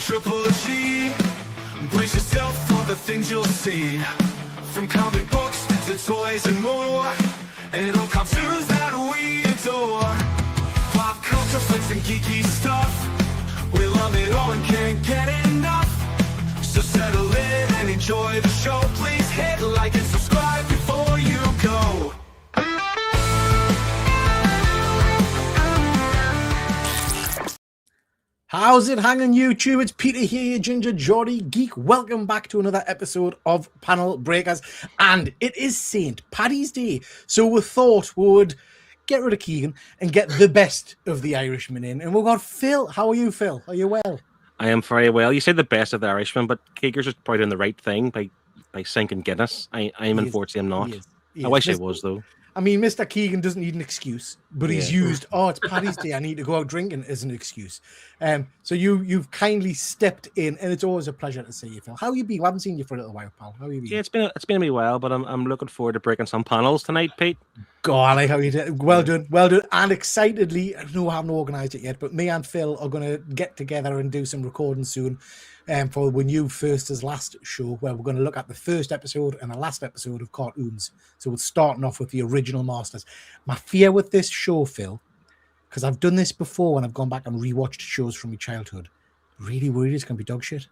Triple G. Brace yourself for the things you'll see. From comic books to toys and more. And all cartoons that we adore. Pop culture, flicks and geeky stuff. We love it all and can't get enough. So settle in and enjoy the show. Please hit like and subscribe before you go. How's it hanging, YouTube? It's Peter here, your Ginger Geordie Geek. Welcome back to another episode of Panel Breakers. And it is St. Paddy's Day. So we thought we would get rid of Keegan and get the best of the Irishmen in. And we've got Phil. How are you, Phil? Are you well? I am very well. You say the best of the Irishmen, but Keegan's just probably doing the right thing by sinking Guinness. I'm unfortunately I'm not. He is. I wish I was, though. I mean, Mr. Keegan doesn't need an excuse, but he's used, it's Paddy's Day, I need to go out drinking as an excuse. So you've kindly stepped in, and it's always a pleasure to see you, Phil. How you been? I haven't seen you for a little while, pal. How you been? Yeah, it's been a wee while, but I'm looking forward to breaking some panels tonight, Pete. God, I like how you did. Well done. And excitedly, I know I haven't organised it yet, but me and Phil are going to get together and do some recording soon for when you first as last show, where we're going to look at the first episode and the last episode of cartoons. So we're starting off with the original Masters. My fear with this show, Phil, because I've done this before when I've gone back and rewatched shows from my childhood, really worried it's going to be dog shit.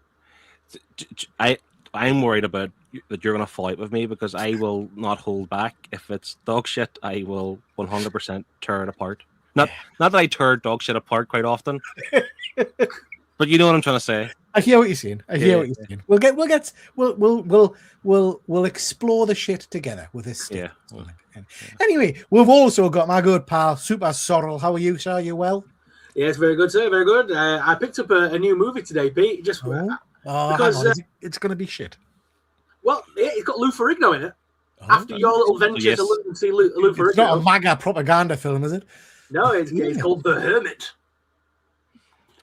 I'm worried about that you're going to fall out with me because I will not hold back. If it's dog shit, I will 100% tear it apart. Not that I tear dog shit apart quite often, but you know what I'm trying to say. I hear what you're saying. What you're saying. We'll explore the shit together with this stuff. Yeah. Anyway, we've also got my good pal Super Sorrel. How are you, sir? Are you well? Yes, very good, sir. Very good. I picked up a new movie today, Pete. Just because it's going to be shit. Well, it's got Lou Ferrigno in it. After your little venture to look and see Lou Ferrigno. It's not a MAGA propaganda film, is it? No, it's called The Hermit.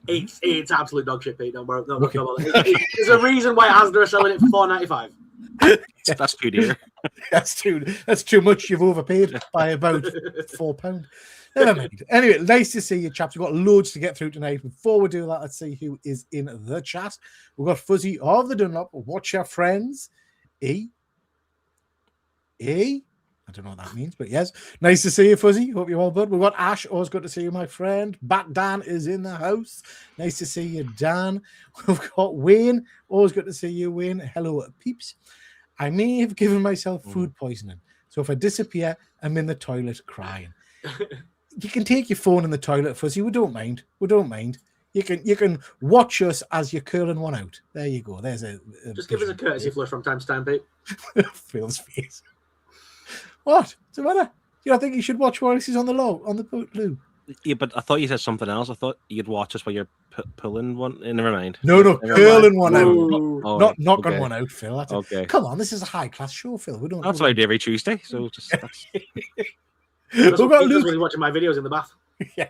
It's absolute dog shit, Pete. Don't worry. There's a reason why Asda are selling it for $4.95. That's too dear. That's too much. You've overpaid by about £4. Never mind. Anyway, nice to see you, chaps. We've got loads to get through tonight. Before we do that, let's see who is in the chat. We've got Fuzzy of the Dunlop. Watch your friends. E. I don't know what that means, but yes. Nice to see you, Fuzzy. Hope you're all good. We've got Ash. Always good to see you, my friend. Bat Dan is in the house. Nice to see you, Dan. We've got Wayne. Always good to see you, Wayne. Hello, peeps. I may have given myself food poisoning. So if I disappear, I'm in the toilet crying. You can take your phone in the toilet, Fuzzy. We don't mind. You can watch us as you're curling one out. There you go. There's just give us a courtesy flush from time to time, Pete. Phil's face. What? What's the matter? You don't think you should watch while he's on the loo? Yeah, but I thought you said something else. I thought you'd watch us while you're pulling one. Never mind. No, curling one out. Not knocking okay. one out, Phil. That's okay. Come on, this is a high-class show, Phil. That's what I do every Tuesday. So just that's... We've got Luke really watching my videos in the bath. Yeah.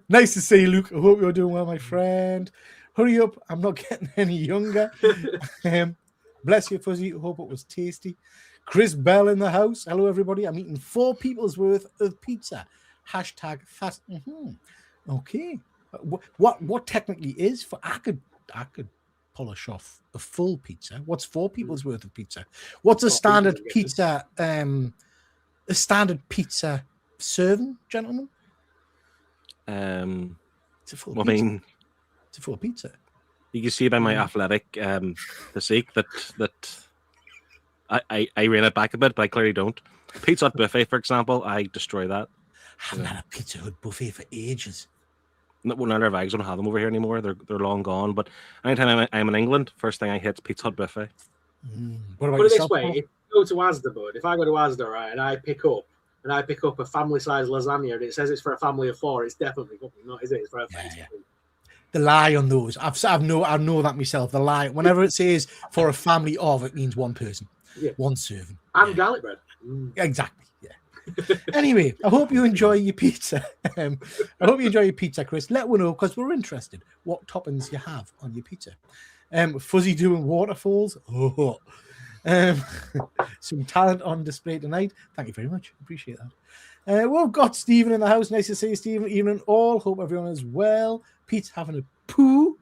Nice to see you, Luke. I hope you're doing well, my friend. Hurry up. I'm not getting any younger. Bless you, Fuzzy. Hope it was tasty. Chris Bell in the house. Hello, everybody. I'm eating 4 people's worth of pizza. Hashtag fast. Okay. What technically is for? I could polish off a full pizza. What's 4 people's worth of pizza? What's a standard pizza? A standard pizza serving, gentlemen. It's a full pizza. mean, it's a full pizza. You can see by my athletic physique that I rein it back a bit, but I clearly don't. Pizza Hut buffet, for example, I destroy that. I haven't had a Pizza Hut buffet for ages. None of our bags don't have them over here anymore. They're long gone. But anytime I'm in England, first thing I hit is Pizza Hut buffet. What about Put it yourself, this way: Paul? if you go to Asda, bud, if I go to Asda, right, and I pick up a family-sized lasagna, and it says it's for a family of 4, it's definitely not, is it? It's for a family. Yeah. The lie on those, I know that myself. The lie, whenever it says for a family of, it means one person, one serving, and garlic bread. Exactly. Yeah. Anyway, I hope you enjoy your pizza. Chris. Let me know because we're interested what toppings you have on your pizza. Fuzzy doing waterfalls. Some talent on display tonight. Thank you very much. Appreciate that. We've got Stephen in the house. Nice to see you, Stephen. Evening all. Hope everyone is well. Pete's having a poo.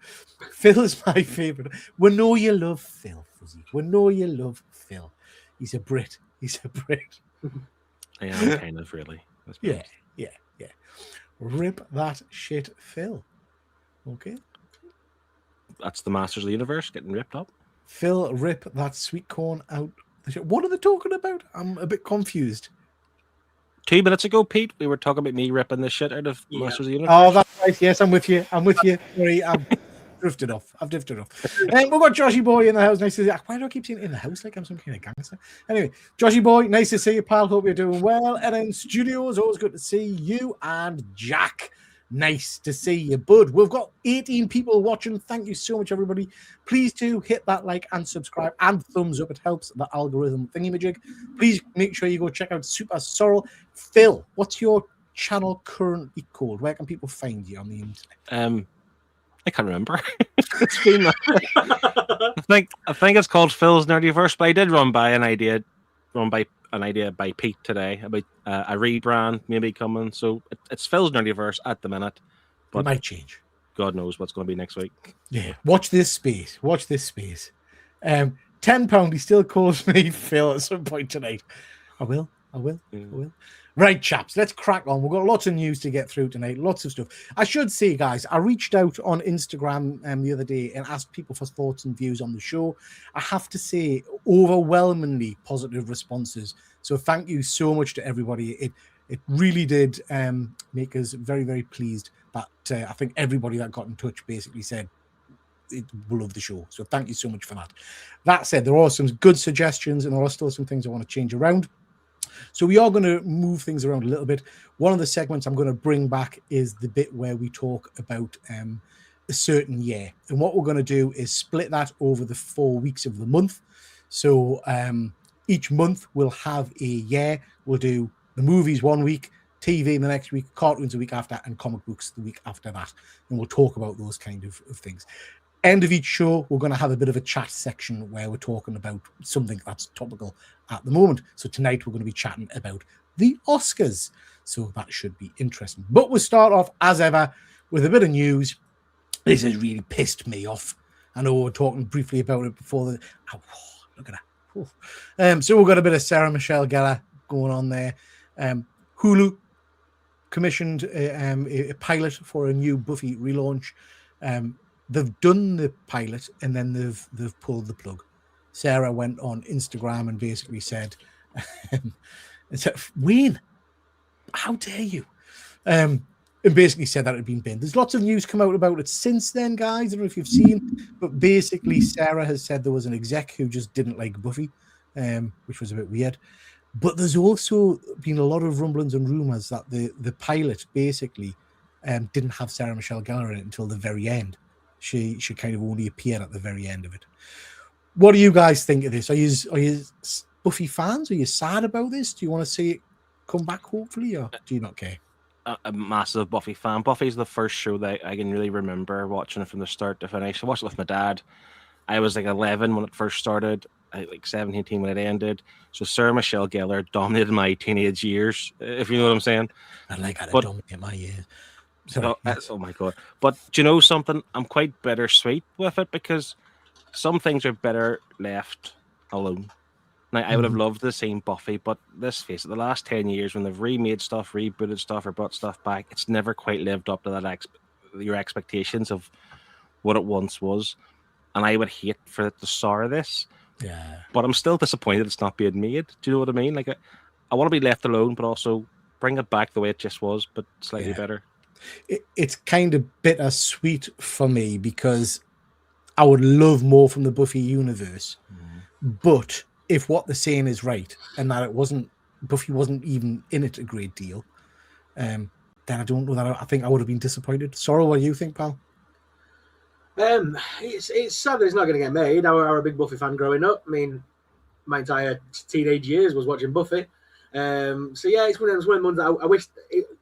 Phil is my favourite. We know you love Phil, Fuzzy. We know you love Phil. He's a Brit. He's a Brit. I am kind of really. Let's be Yeah, honest. yeah, yeah. Rip that shit, Phil. Okay. That's the Masters of the Universe getting ripped up. Phil, rip that sweet corn out. What are they talking about? I'm a bit confused. 2 minutes ago, Pete, we were talking about me ripping the shit out of Yeah. Masters of the Universe. Oh, that's right. Yes, I'm with you. I'm with you. Sorry, I've drifted off. And we've got Joshy Boy in the house. Nice to see you. Why do I keep saying in the house like I'm some kind of gangster? Anyway, Joshy Boy, nice to see you, pal. Hope you're doing well. And in studios, always good to see you. And Jack, nice to see you, bud. We've got 18 people watching. Thank you so much, everybody. Please do hit that like and subscribe and thumbs up. It helps the algorithm thingy-majig. Please make sure you go check out Super Sorrel. Phil, what's your channel currently called? Where can people find you on the internet? I can't remember. It's been, I think it's called Phil's Nerdiverse, but I did run by an idea by Pete today about a rebrand maybe coming. So it's Phil's Nerdiverse at the minute, But it might change. God knows what's going to be next week. Yeah, watch this space. Watch this space. £10. He still calls me Phil at some point tonight. I will. Right, chaps, let's crack on. We've got lots of news to get through tonight, lots of stuff. I should say, guys, I reached out on Instagram the other day and asked people for thoughts and views on the show. I have to say, overwhelmingly positive responses. So thank you so much to everybody. It really did make us very, very pleased that I think everybody that got in touch basically said it will love the show. So thank you so much for that. That said, there are some good suggestions and there are still some things I want to change around. So we are going to move things around a little bit. One of the segments I'm going to bring back is the bit where we talk about a certain year. And what we're going to do is split that over the 4 weeks of the month. So each month we'll have a year. We'll do the movies 1 week, TV the next week, cartoons the week after, and comic books the week after that. And we'll talk about those kind of things. End of each show, we're going to have a bit of a chat section where we're talking about something that's topical at the moment. So tonight we're going to be chatting about the Oscars. So that should be interesting. But we'll start off, as ever, with a bit of news. This has really pissed me off. I know we were talking briefly about it before. Look at that. So we've got a bit of Sarah Michelle Gellar going on there. Hulu commissioned a pilot for a new Buffy relaunch. They've done the pilot and then they've pulled the plug. Sarah went on Instagram and basically said, Wayne, how dare you? And basically said that it had been binned. There's lots of news come out about it since then, guys. I don't know if you've seen, but basically Sarah has said there was an exec who just didn't like Buffy, which was a bit weird. But there's also been a lot of rumblings and rumors that the pilot basically didn't have Sarah Michelle Gellar in it until the very end. She kind of only appeared at the very end of it. What do you guys think of this? Are you Buffy fans? Are you sad about this? Do you want to see it come back, hopefully, or do you not care? A massive Buffy fan. Buffy's the first show that I can really remember watching it from the start to finish. I watched it with my dad. I was like 11 when it first started. I like 17, 18 when it ended. So Sarah Michelle Gellar dominated my teenage years, if you know what I'm saying. I like how to dominate my years. Oh my god! But do you know something? I'm quite bittersweet with it because some things are better left alone. Now I would have loved to see Buffy, but let's face it, the last 10 years when they've remade stuff, rebooted stuff, or brought stuff back, it's never quite lived up to that your expectations of what it once was. And I would hate for it to sour this. Yeah. But I'm still disappointed it's not being made. Do you know what I mean? Like I want to be left alone, but also bring it back the way it just was, but slightly better. It's kind of bittersweet for me because I would love more from the Buffy universe. But if what they're saying is right and that Buffy wasn't even in it a great deal, then I don't know that I think I would have been disappointed. Sorrel, what do you think, pal? It's sad that it's not going to get made. I was a big Buffy fan growing up. I mean, my entire teenage years was watching Buffy. So yeah, it's one of the ones that I wish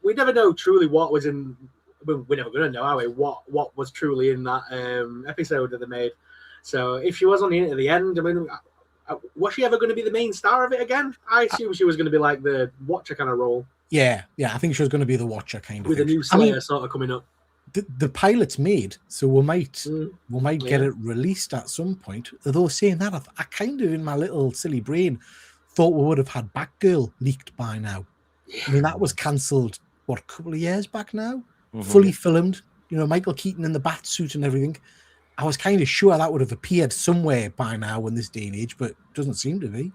we never know truly what was in. We're never going to know, are we? What was truly in that episode that they made. So if she was on the end, I mean, was she ever going to be the main star of it again? I assume she was going to be like the Watcher kind of role. Yeah, I think she was going to be the Watcher kind of with thing. a new Slayer sort of coming up. the pilot's made, so we might get Yeah. it released at some point. Although saying that, I kind of in my little silly brain thought we would have had Batgirl leaked by now. I mean, that was cancelled a couple of years back now, fully filmed. You know, Michael Keaton in the bat suit and everything. I was kind of sure that would have appeared somewhere by now in this day and age, but it doesn't seem to be.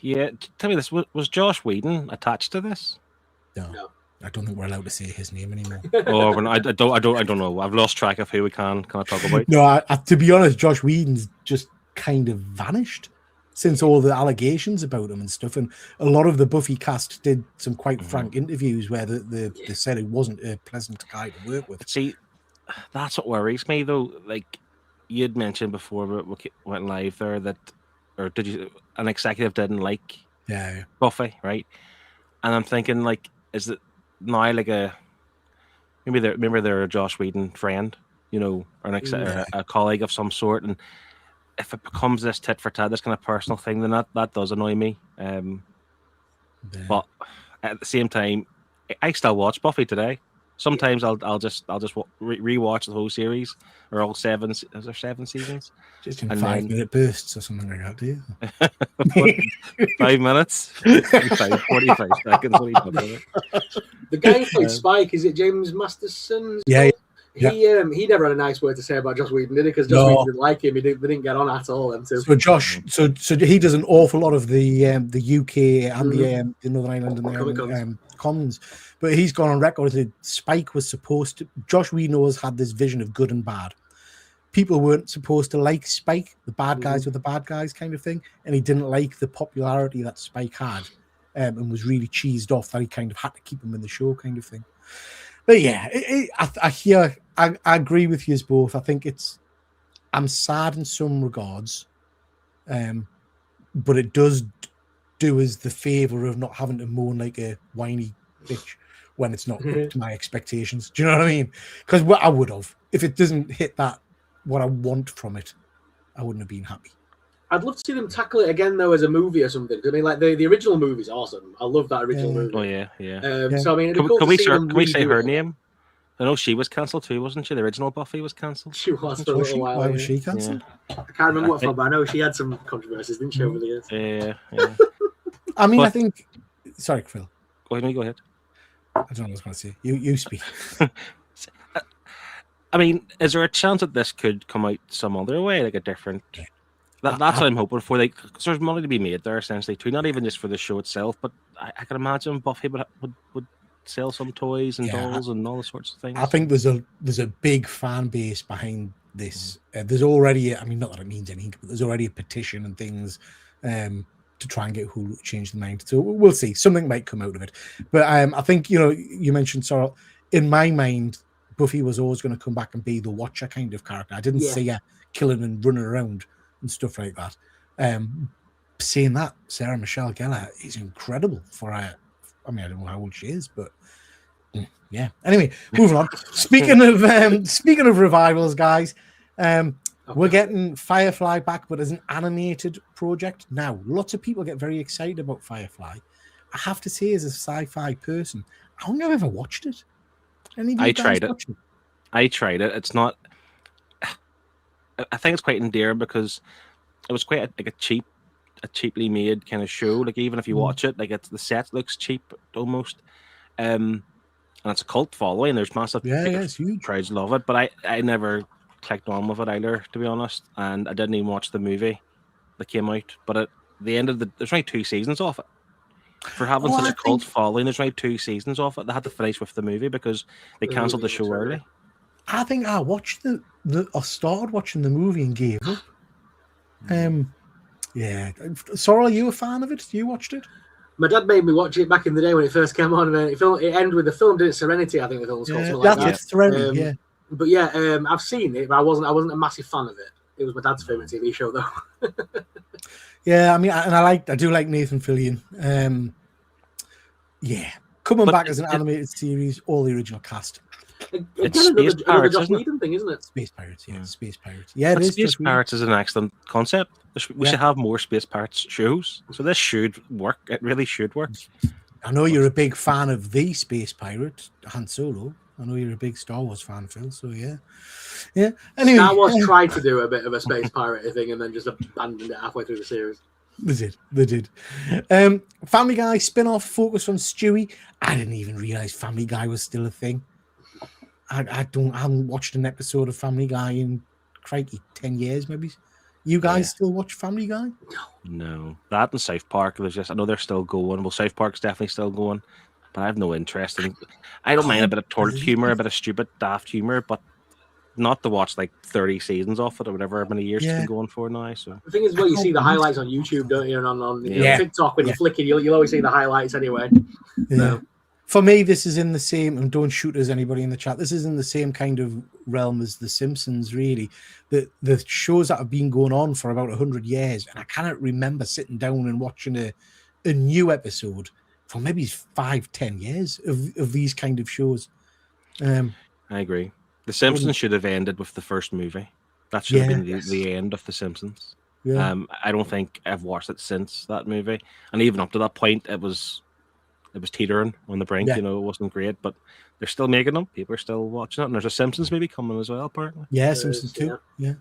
Yeah, tell me this: was Josh Whedon attached to this? No. I don't think we're allowed to say his name anymore. Oh, I don't know. I've lost track of who we can talk about. No, to be honest, Josh Whedon's just kind of vanished since all the allegations about him and stuff. And a lot of the Buffy cast did some quite frank interviews where they said he wasn't a pleasant guy to work with. See, that's what worries me, though. Like you'd mentioned before, we went live there that, or did you? An executive didn't like Buffy, right? And I'm thinking, like, is it now like maybe they're a Josh Whedon friend, you know, or a colleague of some sort, and if it becomes this tit for tat, this kind of personal thing, then that does annoy me. But at the same time, I still watch Buffy today. Sometimes I'll just rewatch the whole series or all 7. Is there 7 seasons? Just in 5-minute bursts or something like that, do you? 5 minutes, 45 seconds. What are you talking about? The guy who played Spike, is it James Masterson? Yeah. He never had a nice word to say about Joss Whedon, did he? Because Joss Whedon didn't like him. They didn't get on at all. Them two. So Josh, so he does an awful lot of the UK and the Northern Ireland and the Commons, but he's gone on record that Spike was supposed to. Josh Whedon always had this vision of good and bad. People weren't supposed to like Spike. The bad guys were the bad guys, kind of thing, and he didn't like the popularity that Spike had, and was really cheesed off that he kind of had to keep him in the show, kind of thing. But yeah, I agree with you both. I think I'm sad in some regards, but it does do us the favor of not having to moan like a whiny bitch when it's not up to my expectations. Do you know what I mean? Because what I would have, if it doesn't hit that, what I want from it, I wouldn't have been happy. I'd love to see them tackle it again, though, as a movie or something. I mean, like the original movie's awesome. I love that original movie. Oh yeah. So I mean, can we say her name? I know she was cancelled too, wasn't she? The original Buffy was cancelled. She was for a little while. Why was she cancelled? I can't remember what for, but I know she had some controversies, didn't she, over the years? Yeah. I mean, I think. Sorry, Phil. Go ahead. I don't know what I was going to say. You speak. I mean, is there a chance that this could come out some other way, like a different? That's what I'm hoping for. Like, because there's money to be made there, essentially, too. Not even just for the show itself, but I can imagine Buffy would sell some toys and dolls and all sorts of things. I think there's a big fan base behind this. There's already, I mean, not that it means anything, but there's already a petition and things to try and get Hulu to change the mind. So we'll see. Something might come out of it. But I think, you know, you mentioned Sorrel. In my mind, Buffy was always going to come back and be the Watcher kind of character. I didn't see her killing and running around and stuff like that. Saying that, Sarah Michelle Gellar is incredible for her. I mean, I don't know how old she is, but yeah. Anyway, moving on. Speaking of revivals, guys, we're getting Firefly back, but as an animated project. Now, lots of people get very excited about Firefly. I have to say, as a sci-fi person, I don't think I've ever watched it. I tried it. It's not. I think it's quite endearing because it was quite a cheaply made kind of show. Like even if you watch it, like the set looks cheap almost, and it's a cult following. There's massive it's huge. Crowds love it, but I never clicked on with it either, to be honest. And I didn't even watch the movie that came out. But at the end of there's only 2 seasons of it. For having such a cult following, there's only 2 seasons of it. They had to finish with the movie because they cancelled the show early. I think I watched I started watching the movie and gave up. Yeah. Sorrel, are you a fan of it? You watched it? My dad made me watch it back in the day when it first came on. And it ended with the film, did it? Serenity, I think the film's called. That's Serenity, But yeah, I've seen it, but I wasn't a massive fan of it. It was my dad's favourite TV show, though. Yeah, I mean, I do like Nathan Fillion. Coming back as an animated series, all the original cast. It's Space Pirates, Joss Whedon thing, isn't it? Space Pirates, Space Pirates. Yeah, it is. Space Pirates is an excellent concept. We should have more Space Pirates shows. So this should work. It really should work. I know you're a big fan of the Space Pirate, Han Solo. I know you're a big Star Wars fan, Phil. So yeah. Anyway, Star Wars tried to do a bit of a space pirate thing and then just abandoned it halfway through the series. They did. Family Guy spin-off focused on Stewie. I didn't even realize Family Guy was still a thing. I haven't watched an episode of Family Guy in crikey 10 years maybe. You guys still watch Family Guy? No, that and South Park. I know they're still going. Well, South Park's definitely still going, but I have no interest in. I don't mind a bit of toilet humor, a bit of stupid, daft humor, but not to watch like 30 seasons off it or whatever many years it's been going for now. So the thing is, well, you see the highlights on YouTube, don't you? And on TikTok, when you flick it, you'll always see the highlights anyway. Yeah. For me, this is in the same, and don't shoot us anybody in the chat. This is in the same kind of realm as The Simpsons, really. The shows that have been going on for about 100 years, and I cannot remember sitting down and watching a new episode for maybe 5-10 years of these kind of shows. I agree. The Simpsons should have ended with the first movie. That should have been the end of The Simpsons. Yeah. I don't think I've watched it since that movie, and even up to that point, it was teetering on the brink. It wasn't great, but they're still making them. People are still watching it, and there's a Simpsons maybe coming as well, apparently. Yeah, Simpsons too. Yeah.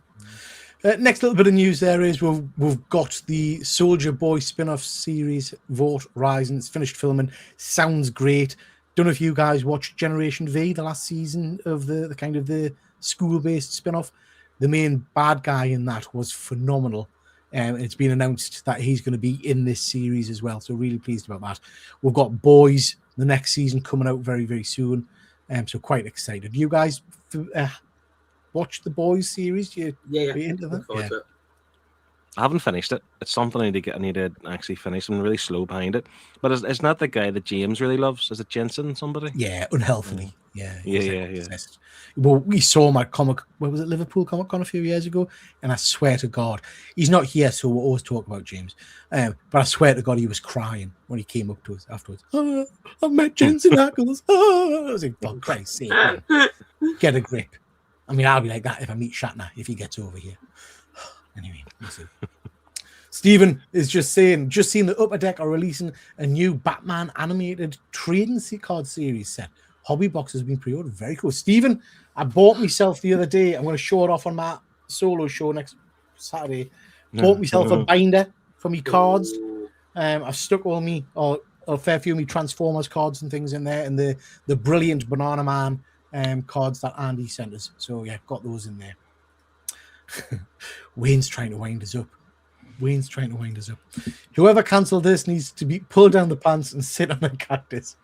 Next little bit of news there is we've got the Soldier Boy spin-off series Vote Rising. It's finished filming. Sounds great. Don't know if you guys watched Generation V, the last season of the kind of the school-based spin-off. The main bad guy in that was phenomenal. It's been announced that he's going to be in this series as well. So really pleased about that. We've got Boys, the next season coming out very, very soon. So quite excited. You guys watch the Boys series? Are you into that? I haven't finished it. It's something I need to actually finish. I'm really slow behind it. But it's not the guy that James really loves. Is it Jensen, somebody? Yeah, unhealthily. Yeah. Yeah. Well, we saw him at where was it, Liverpool Comic Con a few years ago, and I swear to God, he's not here, so we'll always talk about James. But I swear to God, he was crying when he came up to us afterwards. Oh, I met Jensen Ackles. Oh, I was like, for Christ's sake, man. Get a grip. I mean, I'll be like that if I meet Shatner, if he gets over here. Anyway, we'll see. Stephen is just saying, just seen the Upper Deck are releasing a new Batman animated trading card series set. Hobby Box has been pre-ordered. Very cool. Stephen, I bought myself the other day. I'm going to show it off on my solo show next Saturday. Bought myself a binder for me cards. I've stuck a fair few of me Transformers cards and things in there, and the brilliant Banana Man cards that Andy sent us. So yeah, got those in there. Wayne's trying to wind us up. Whoever cancelled this needs to be pulled down the pants and sit on a cactus.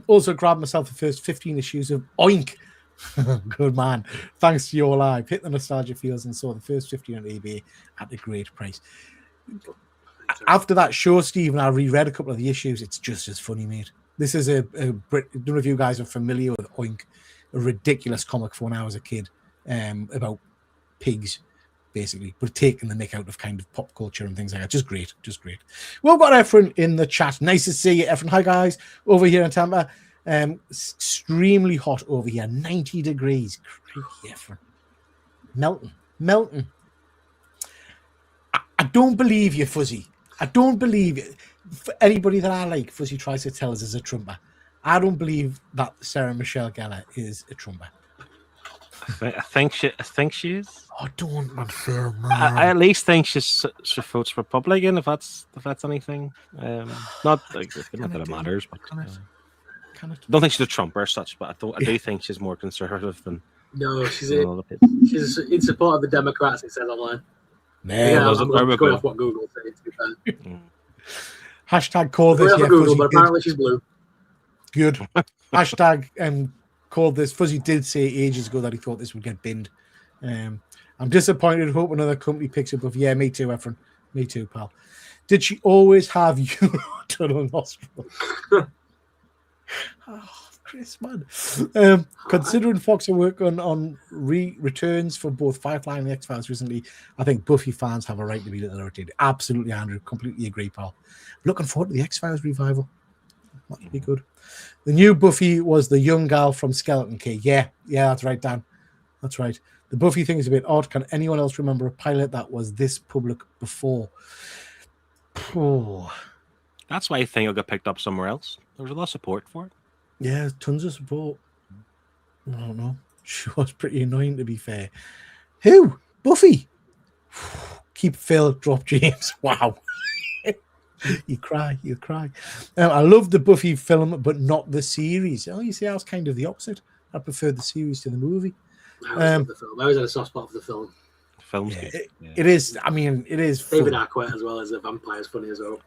Also grabbed myself the first 15 issues of Oink. Good man. Thanks to your live. Hit the nostalgia feels and saw the first 15 on eBay at a great price. After that show, Stephen, I reread a couple of the issues. It's just as funny, mate. This is I don't know if you guys are familiar with Oink, a ridiculous comic from when I was a kid, about pigs, basically, but taking the nick out of kind of pop culture and things like that. Just great. We've got Efren in the chat. Nice to see you, Efren. Hi, guys, over here in Tampa. Extremely hot over here, 90 degrees. Crikey, Efren. Melting. I don't believe you, Fuzzy. I don't believe it. For anybody that I like, Fuzzy tries to tell us is a trumper. I don't believe that Sarah Michelle Gellar is a trumper. I think she is. Oh, don't, man, Phil, man. I at least think she votes Republican. If that's anything, not that it matters. But I don't think she's a Trumper as such. But I do think she's more conservative than. No, she's in support of the Democrats. It says online. I'm going off what Google said. To be fair. Hashtag call this. Yeah, Google, but apparently she's blue. Good. Hashtag called this. Fuzzy did say ages ago that he thought this would get binned. I'm disappointed. Hope another company picks up. Yeah, me too, Efren. Me too, pal. Did she always have Eurotunnel nostrils? Oh, Chris, man. Considering Fox are working on returns for both Firefly and the X-Files recently, I think Buffy fans have a right to be a little irritated. Absolutely, Andrew. Completely agree, pal. Looking forward to the X-Files revival. That'd be good. The new Buffy was the young gal from Skeleton Key. Yeah, that's right, Dan. That's right. The Buffy thing is a bit odd. Can anyone else remember a pilot that was this public before? Oh. That's why I think it'll get picked up somewhere else. There was a lot of support for it. Yeah, tons of support. I don't know. She was pretty annoying, to be fair. Who? Buffy. Keep Phil, drop James. Wow. You cry. I love the Buffy film, but not the series. Oh, you see, I was kind of the opposite. I preferred the series to the movie. I always love the film. I always had a soft spot for the film. Film's Yeah, good. it is. I mean, it is. David Fun. Arquette as well as a vampire is funny as well.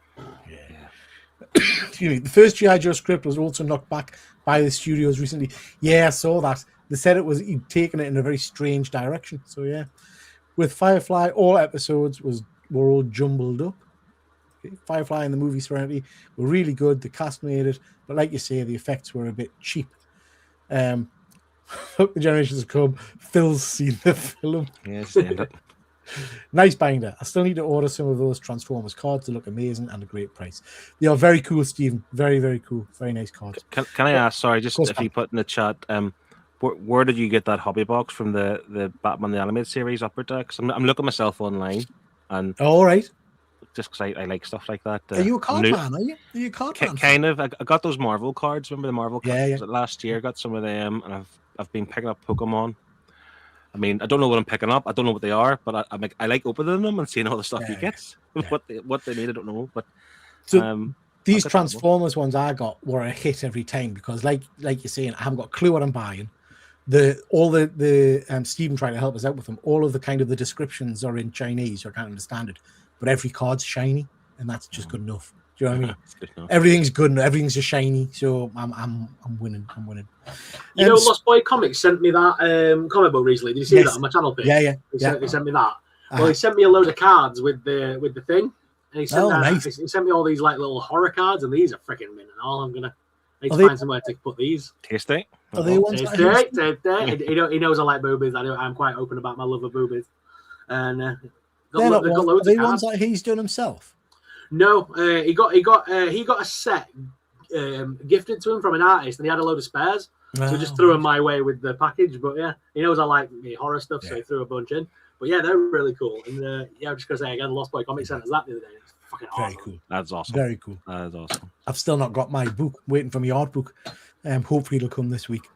Yeah. Excuse me. The first G.I. Joe script was also knocked back by the studios recently. Yeah, I saw that. They said it was he'd taken it in a very strange direction. So yeah, with Firefly, all episodes were all jumbled up. Okay. Firefly and the movie Serenity were really good. The cast made it, but like you say, the effects were a bit cheap. Look, the generations have come. Phil's seen the film. Yeah, stand it. Nice binder. I still need to order some of those Transformers cards. They look amazing and a great price. They are very cool, Stephen. Very, very cool. Very nice cards. Can I ask? Sorry, just if you put in the chat, where did you get that hobby box from the Batman the Animated Series Upper Deck? Because I'm looking myself online, and All right. just because I like stuff like that. Are you a card man? Are you a card man? Kind of. I got those Marvel cards. Remember the Marvel cards? Yeah, yeah. Was it last year? Got some of them, and I've been picking up Pokemon. I mean, I don't know what I'm picking up. I don't know what they are, but I like opening them and seeing all the stuff you get. Yeah. What they made, I don't know. But So these Transformers ones I got were a hit every time because, like you're saying, I haven't got a clue what I'm buying. All the Stephen trying to help us out with them. All of the kind of the descriptions are in Chinese, so I can't understand it. But every card's shiny, and that's just good enough. Do you know what I mean? Everything's good and everything's just shiny, so I'm winning. You know, Lost Boy Comics sent me that comic book recently. Did you see that on my channel page? Yeah. They sent me that. Well, he sent me a load of cards with the thing, and he sent nice. He sent me all these like little horror cards, and these are freaking mint and all. I'm gonna need to find somewhere to put these. Tasty. Are they ones? He knows I like boobies. I'm quite open about my love of boobies, and are they ones that he's done himself? No, he got a set gifted to him from an artist, and he had a load of spares. So he just threw them my way with the package. But yeah, he knows I like the horror stuff, so he threw a bunch in. But yeah, they're really cool. And I'm just gonna say again, Lost Boy Comics sent us that the other day. It's fucking awesome. Very cool. That's awesome. Very cool. That is awesome. I've still not got my book. Waiting for my art book. Hopefully it'll come this week.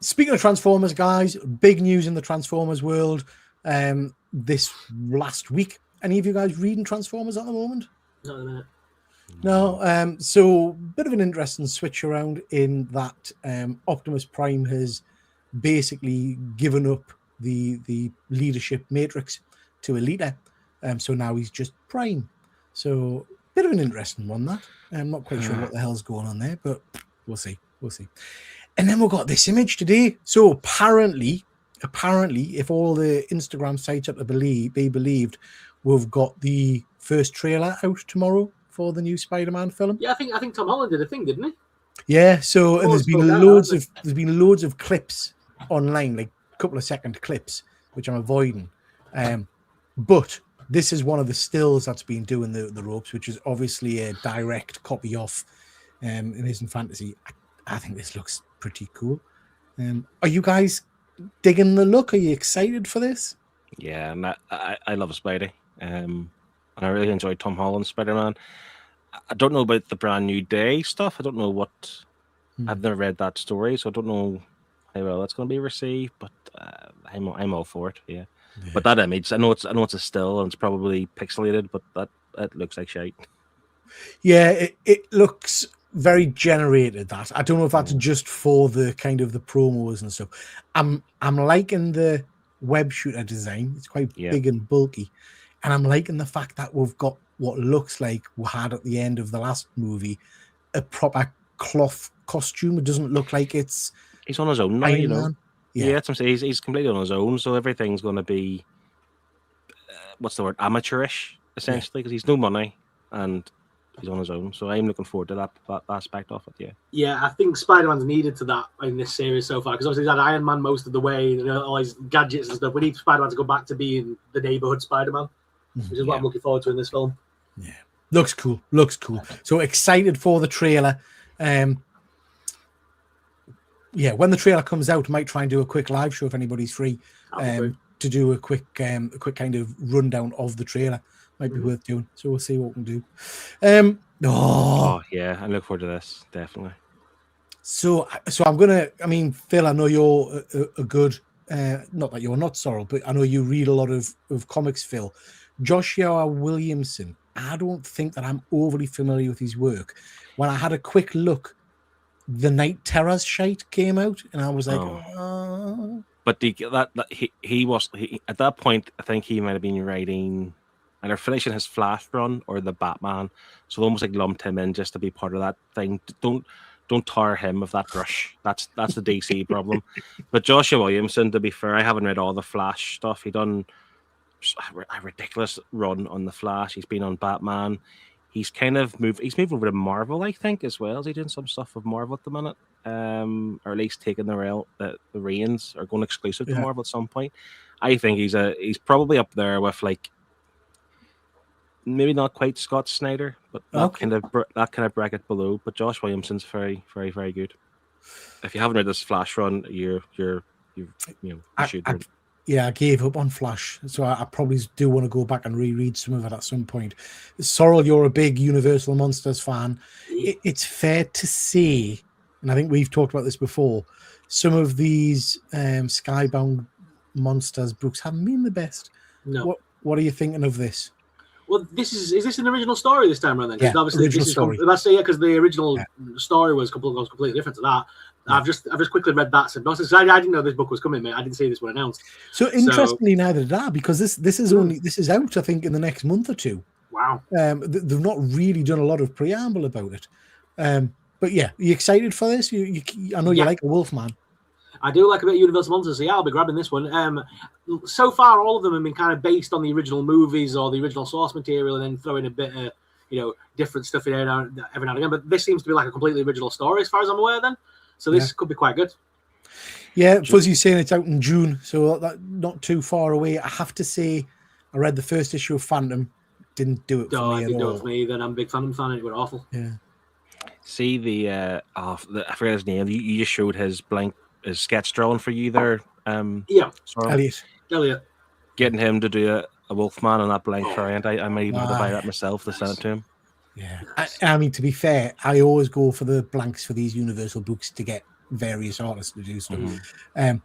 Speaking of Transformers, guys, big news in the Transformers world. This last week. Any of you guys reading Transformers at the moment? Not in a minute. No. So bit of an interesting switch around in that Optimus Prime has basically given up the leadership matrix to Elita. So now he's just Prime. So bit of an interesting one, that. I'm not quite sure what the hell's going on there, but we'll see. And then we've got this image today. So apparently, if all the Instagram sites are to be believed, we've got the first trailer out tomorrow for the new Spider-Man film. Yeah, I think Tom Holland did a thing, didn't he? Yeah. So and there's been loads of clips online, like a couple of second clips, which I'm avoiding. But this is one of the stills that's been doing the ropes, which is obviously a direct copy of Amazing Fantasy. I think this looks pretty cool. Are you guys digging the look? Are you excited for this? Yeah, and I love Spidey. And I really enjoyed Tom Holland's Spider-Man. I don't know about the Brand New Day stuff. I don't know what. I've never read that story, so I don't know how well that's going to be received. But I'm all for it. Yeah. But that image, I know it's a still and it's probably pixelated, but that looks like shite. Yeah, it looks very generated. That I don't know if that's just for the kind of the promos and stuff. I'm liking the web shooter design. It's quite big and bulky, and I'm liking the fact that we've got what looks like we had at the end of the last movie, a proper cloth costume. It doesn't look like he's on his own now, you know. Yeah, that's what I'm saying. He's completely on his own, so everything's going to be what's the word, amateurish essentially, because he's no money and he's on his own. So I'm looking forward to that aspect of it. Yeah, I think Spider-Man's needed to that in this series so far, because obviously he's had Iron Man most of the way, you know, all his gadgets and stuff. We need Spider-Man to go back to being the neighborhood Spider-Man, which is what I'm looking forward to in this film. Yeah, looks cool. So excited for the trailer. Yeah, when the trailer comes out, I might try and do a quick live show if anybody's free, to do a quick kind of rundown of the trailer. Might be worth doing. So we'll see what we can do. Oh yeah, I look forward to this, definitely. So I'm gonna. I mean, Phil, I know you're a good. Not that you're not, Sorrel, but I know you read a lot of comics, Phil. Joshua Williamson. I don't think that I'm overly familiar with his work. When I had a quick look, The Night Terrors shite came out, and I was like, But he was at that point. I think he might have been writing, either finishing his Flash run or the Batman. So they almost like lumped him in just to be part of that thing. Don't tar him with that brush. That's the DC problem. But Joshua Williamson, to be fair, I haven't read all the Flash stuff. He done a ridiculous run on the Flash. He's been on Batman. He's kind of moved. He's moved over to Marvel, I think, as well. Is he doing some stuff with Marvel at the minute? Or at least taking the reins, or going exclusive to Marvel at some point. I think he's probably up there with, like, maybe not quite Scott Snyder, but that kind of bracket below. But Josh Williamson's very, very, very good. If you haven't read this Flash run, you should. I gave up on Flash, so I probably do want to go back and reread some of it at some point. Sorrel, you're a big Universal Monsters fan. It's fair to say, and I think we've talked about this before, some of these Skybound Monsters books haven't been the best. No. What are you thinking of this? Well, is this an original story this time around then? Because obviously original story. Because the original story was completely different to that. I've just quickly read that synopsis. I didn't know this book was coming, mate. I didn't see this one announced. So interestingly, neither did I, because this is out, I think, in the next month or two. Wow. They've not really done a lot of preamble about it. But yeah, are you excited for this? I know you like a Wolfman. I do like a bit of Universal Monsters, so yeah, I'll be grabbing this one. So far, all of them have been kind of based on the original movies or the original source material, and then throwing a bit of different stuff in there every now and again. But this seems to be like a completely original story, as far as I'm aware. Then, so this could be quite good. Yeah, Fuzzy's saying it's out in June, so that not too far away. I have to say, I read the first issue of Phantom, didn't do it for me at all. Didn't do it for me. Then I'm a big Phantom fan, and it was awful. Yeah. See I forget his name. You just showed his sketch drawing for you there. Elliot. Getting him to do a Wolfman on that blank variant. I might even buy that myself to send it to him. Yeah. I mean, to be fair, I always go for the blanks for these Universal books to get various artists to do stuff. Mm-hmm.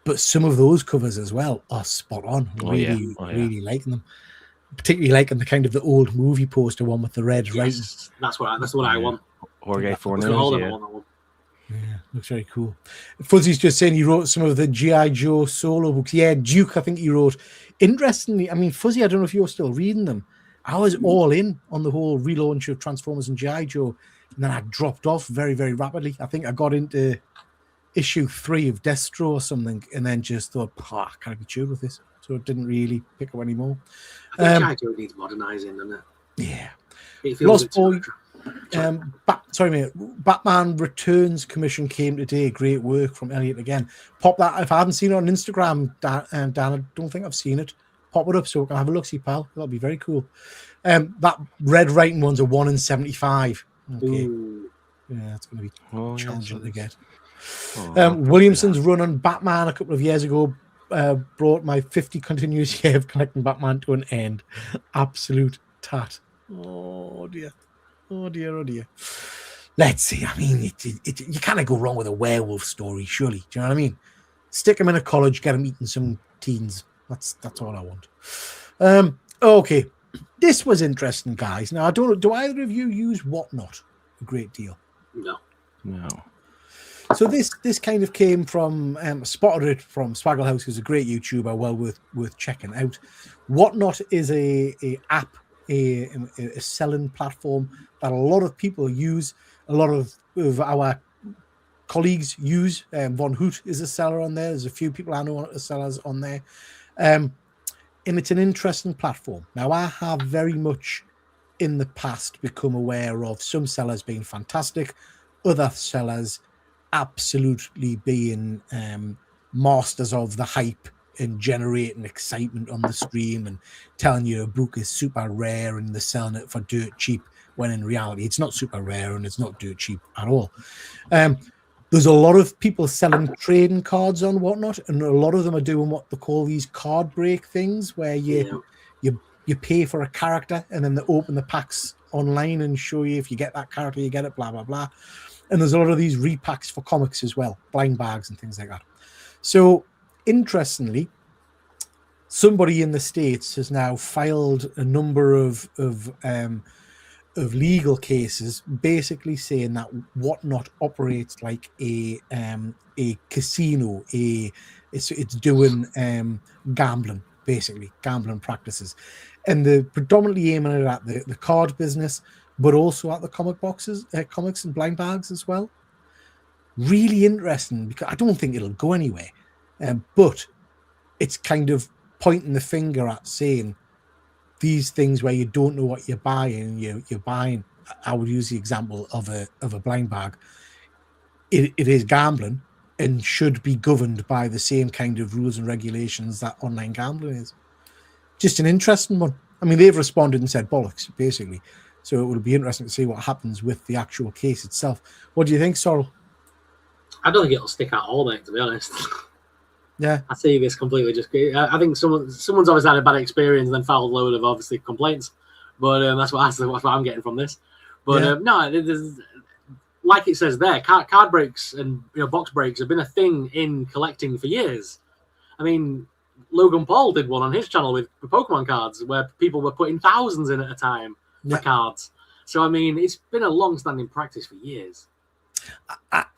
But some of those covers as well are spot on. Really liking them. Particularly liking the kind of the old movie poster one with the red writing. That's what I want. Jorge Fornells, Yeah, looks very cool. Fuzzy's just saying he wrote some of the G.I. Joe solo books. Yeah, Duke, I think he wrote. Interestingly, I mean, Fuzzy, I don't know if you're still reading them. I was all in on the whole relaunch of Transformers and G.I. Joe, and then I dropped off very, very rapidly. I think I got into issue 3 of Destro or something, and then just thought, I can't be chewed with this. So it didn't really pick up anymore. I think G.I. Joe needs modernising, doesn't it? Yeah. It feels Lost Boy. Batman Returns commission came today. Great work from Elliot again. Pop that. If I haven't seen it on Instagram, Dan, I don't think I've seen it. Pop it up so we can have a look, see, pal. That'll be very cool. That red writing one's a 1 in 75. Okay. Ooh. Yeah, it's going to be challenging to get. Williamson's run on Batman a couple of years ago brought my 50 continuous year of collecting Batman to an end. Absolute tat. Oh dear. Let's see. I mean, you can't go wrong with a werewolf story, surely. Do you know what I mean? Stick him in a college, get him eating some teens. That's all I want. Okay. This was interesting, guys. Now, I don't know. Do either of you use Whatnot a great deal? No. So this kind of came from spotted it from Swaggle House, who's a great YouTuber, well worth checking out. Whatnot is a app, a selling platform that a lot of people use. A lot of our colleagues use. Von Hoot is a seller on there. There's a few people I know are sellers on there. And it's an interesting platform. Now, I have very much in the past become aware of some sellers being fantastic, other sellers absolutely being masters of the hype and generating excitement on the stream and telling you a book is super rare and they're selling it for dirt cheap, when in reality it's not super rare and it's not dirt cheap at all. There's a lot of people selling trading cards on Whatnot, and a lot of them are doing what they call these card break things, where you pay for a character and then they open the packs online and show you if you get that character, you get it, blah, blah, blah. And there's a lot of these repacks for comics as well, blind bags and things like that. So interestingly, somebody in the States has now filed a number of legal cases, basically saying that Whatnot operates like a casino. It's doing gambling, basically gambling practices, and they're predominantly aiming it at the card business, but also at the comics and blind bags as well. Really interesting, because I don't think it'll go anywhere, but it's kind of pointing the finger at saying these things where you don't know what you're buying. You're buying. I would use the example of a blind bag. It is gambling and should be governed by the same kind of rules and regulations that online gambling is. Just an interesting one. I mean, they've responded and said bollocks, basically. So it would be interesting to see what happens with the actual case itself. What do you think, Sorrel? I don't think it'll stick at all, mate, to be honest. Yeah. I see this completely just... I think someone's obviously had a bad experience and then filed a load of, obviously, complaints. But that's what I'm getting from this. But Yeah. no, there's, like it says there, card breaks and box breaks have been a thing in collecting for years. I mean, Logan Paul did one on his channel with Pokemon cards where people were putting thousands in at a time for cards. So, I mean, it's been a long-standing practice for years.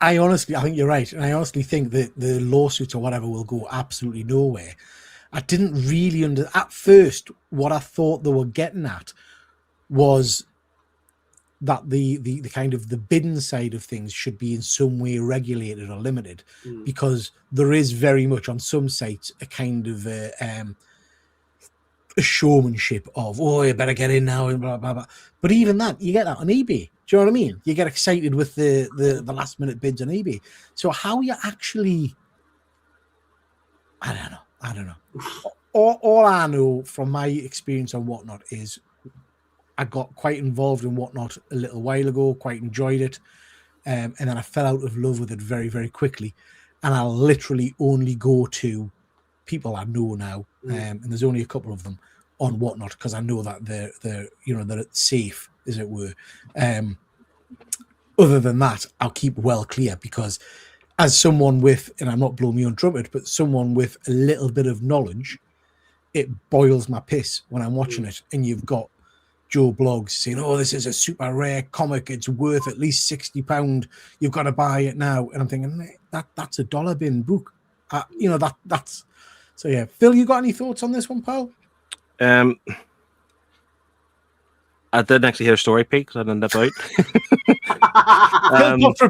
I honestly, I think you're right. And I honestly think that the lawsuits or whatever will go absolutely nowhere. I didn't really at first, what I thought they were getting at was that the kind of the bidding side of things should be in some way regulated or limited, because there is very much on some sites a kind of a showmanship of, oh, you better get in now and blah blah blah. But even that, you get that on eBay. Do you know what I mean? You get excited with the last minute bids on eBay. So how you actually, I don't know. All I know from my experience on Whatnot is I got quite involved in Whatnot a little while ago, quite enjoyed it. And then I fell out of love with it very, very quickly. And I literally only go to people I know now. And there's only a couple of them on Whatnot because I know that they're safe, as it were. Other than that, I'll keep well clear, because as someone with, and I'm not blowing me on trumpet, but someone with a little bit of knowledge, it boils my piss when I'm watching it. And you've got Joe Blogs saying, oh, this is a super rare comic, it's worth at least £60, you've got to buy it now. And I'm thinking, that's a dollar bin book. That's so. Yeah, Phil, you got any thoughts on this one, pal? I didn't actually hear a story peak, because I didn't nip out.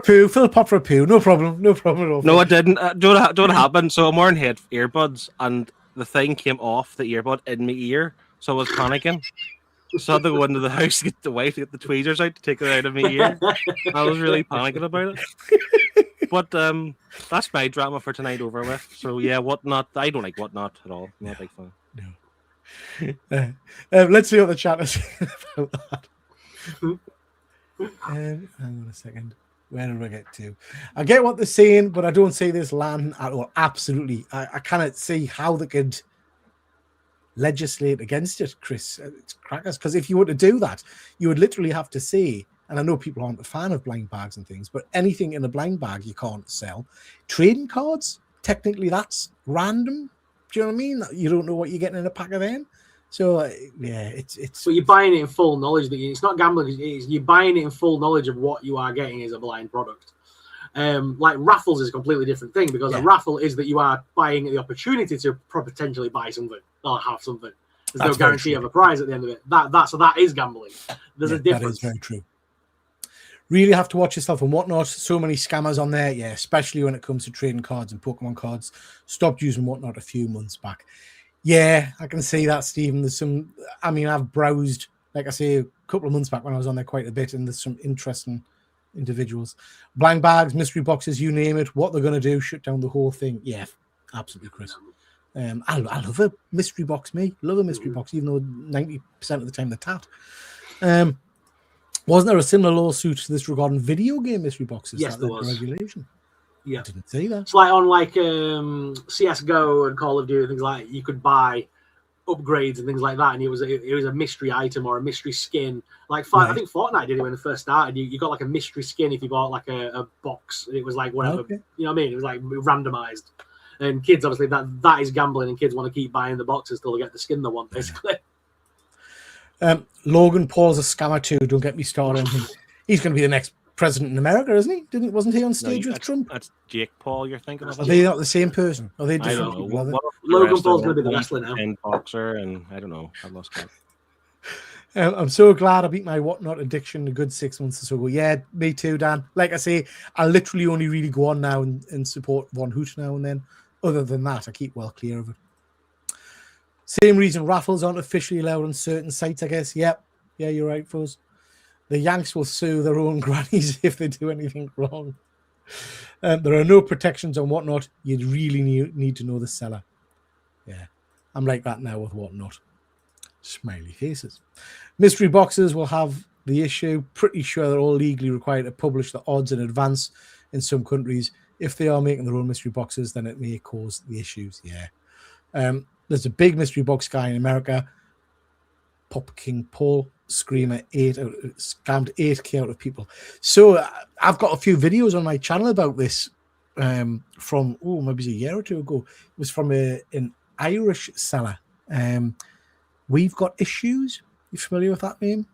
Phil pop for a poo. No problem at all. No, I didn't. Do you know what happened? So I'm wearing earbuds, and the thing came off the earbud in my ear, so I was panicking. So I had to go into the house to get the wife to get the tweezers out to take it out of my ear. I was really panicking about it. But that's my drama for tonight over with. So yeah, Whatnot. I don't like Whatnot at all. I'm not a big fan. No. Let's see what the chat is saying about that. Hang on a second. Where did I get to? I get what they're saying, but I don't see this land at all. Absolutely. I cannot see how they could legislate against it, Chris. It's crackers. Because if you were to do that, you would literally have to say, and I know people aren't a fan of blind bags and things, but anything in a blind bag you can't sell. Trading cards, technically that's random. Do you know what I mean? You don't know what you're getting in a pack of them. So yeah, it's. But you're buying it in full knowledge that it's not gambling. You're buying it in full knowledge of what you are getting as a blind product. Like raffles is a completely different thing, because a raffle is that you are buying the opportunity to potentially buy something or have something. There's no guarantee of a prize at the end of it. That is gambling. There's a difference. That is very true. Really have to watch yourself and Whatnot. So many scammers on there, yeah, especially when it comes to trading cards and Pokemon cards. Stopped using Whatnot a few months back. Yeah, I can see that, Stephen. There's some, I mean, I've browsed, like I say, a couple of months back when I was on there quite a bit, and there's some interesting individuals. Blind bags, mystery boxes, you name it, what they're going to do, shut down the whole thing. Yeah, absolutely, Chris. I love a mystery box, me. Love a mystery box, even though 90% of the time they're tat. Wasn't there a similar lawsuit to this regarding video game mystery boxes? Yes, there was. Regulation. Yeah, I didn't see that. It's like on CS:GO and Call of Duty, things like that, you could buy upgrades and things like that, and it was a mystery item or a mystery skin. Like Right. I think Fortnite did it when it first started. You got like a mystery skin if you bought like a box, and it was like whatever. Okay. You know what I mean? It was like randomized. And kids, obviously, that is gambling, and kids want to keep buying the boxes till they get the skin they want, basically. Logan Paul's a scammer too. Don't get me started on him. He's going to be the next president in America, isn't he? Wasn't he on stage with Trump? That's Jake Paul you're thinking of. Are they not the same person? Are they I different don't know. people? Are they? Logan Paul's going to be the wrestler now. And boxer, and I don't know. I've lost count. I'm so glad I beat my whatnot addiction a good 6 months or so ago. Yeah, me too, Dan. Like I say, I literally only really go on now and support Von Hoot now and then. Other than that, I keep well clear of it. Same reason raffles aren't officially allowed on certain sites, I guess. Yep. Yeah, you're right, Fuzz. The Yanks will sue their own grannies if they do anything wrong. There are no protections on whatnot. You'd really need to know the seller. Yeah, I'm like that now with whatnot. Smiley faces. Mystery boxes will have the issue. Pretty sure they're all legally required to publish the odds in advance in some countries. If they are making their own mystery boxes, then it may cause the issues. Yeah. There's a big mystery box guy in America. Pop King Paul Screamer scammed 8K out of people. So I've got a few videos on my channel about this from maybe it was a year or two ago. It was from an Irish seller. We've Got Issues. You familiar with that name?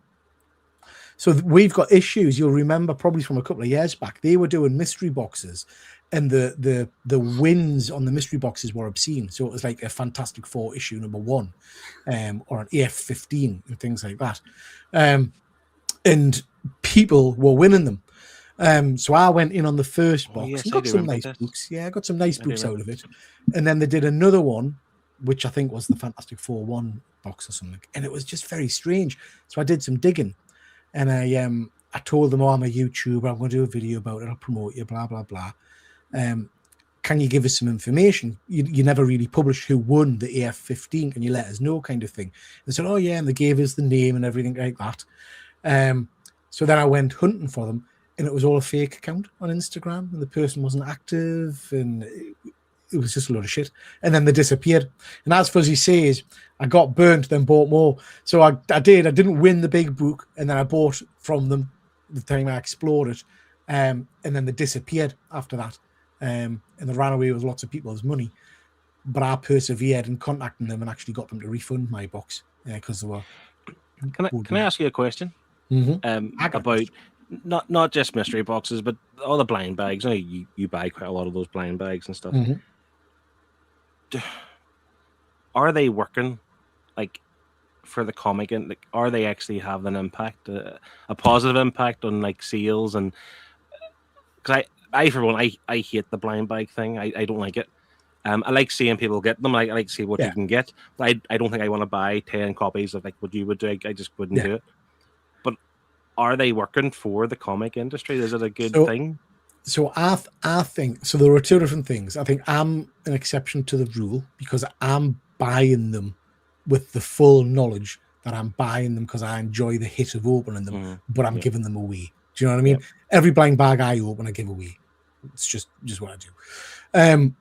So We've Got Issues. You'll remember probably from a couple of years back. They were doing mystery boxes, and the wins on the mystery boxes were obscene. So it was like a Fantastic Four issue #1, or an AF-15 and things like that. And people were winning them. So I went in on the first box and got some nice books. Yeah, I got some nice books out of it. And then they did another one, which I think was the Fantastic Four 1 box or something. And it was just very strange. So I did some digging. And I told them, I'm a YouTuber. I'm going to do a video about it. I'll promote you, blah, blah, blah. Can you give us some information? You never really published who won the AF-15. Can you let us know, kind of thing? They said, oh, yeah. And they gave us the name and everything like that. So then I went hunting for them. And it was all a fake account on Instagram. And the person wasn't active. And it was just a load of shit. And then they disappeared. And as Fuzzy says, I got burnt, then bought more. So I did. I didn't win the big book. And then I bought from them the time I explored it. And then they disappeared after that. And they ran away with lots of people's money. But I persevered in contacting them and actually got them to refund my box because they were. Can I ask you a question? Mm-hmm. About not just mystery boxes, but all the blind bags. I know you buy quite a lot of those blind bags and stuff. Mm-hmm. Are they working like for the comic, and like, are they actually having an impact, a positive impact on like sales? And because I for one, I hate the blind bag thing. I don't like it. I like seeing people get them. I like to see what you can get. But I don't think I want to buy 10 copies of like what you would do. I just wouldn't do it. But are they working for the comic industry? Is it a good thing? So I think so. There are two different things. I think I'm an exception to the rule because I'm buying them with the full knowledge that I'm buying them because I enjoy the hit of opening them, but I'm giving them away. Do you know what I mean? Every blind bag I open, I give away. It's just what I do.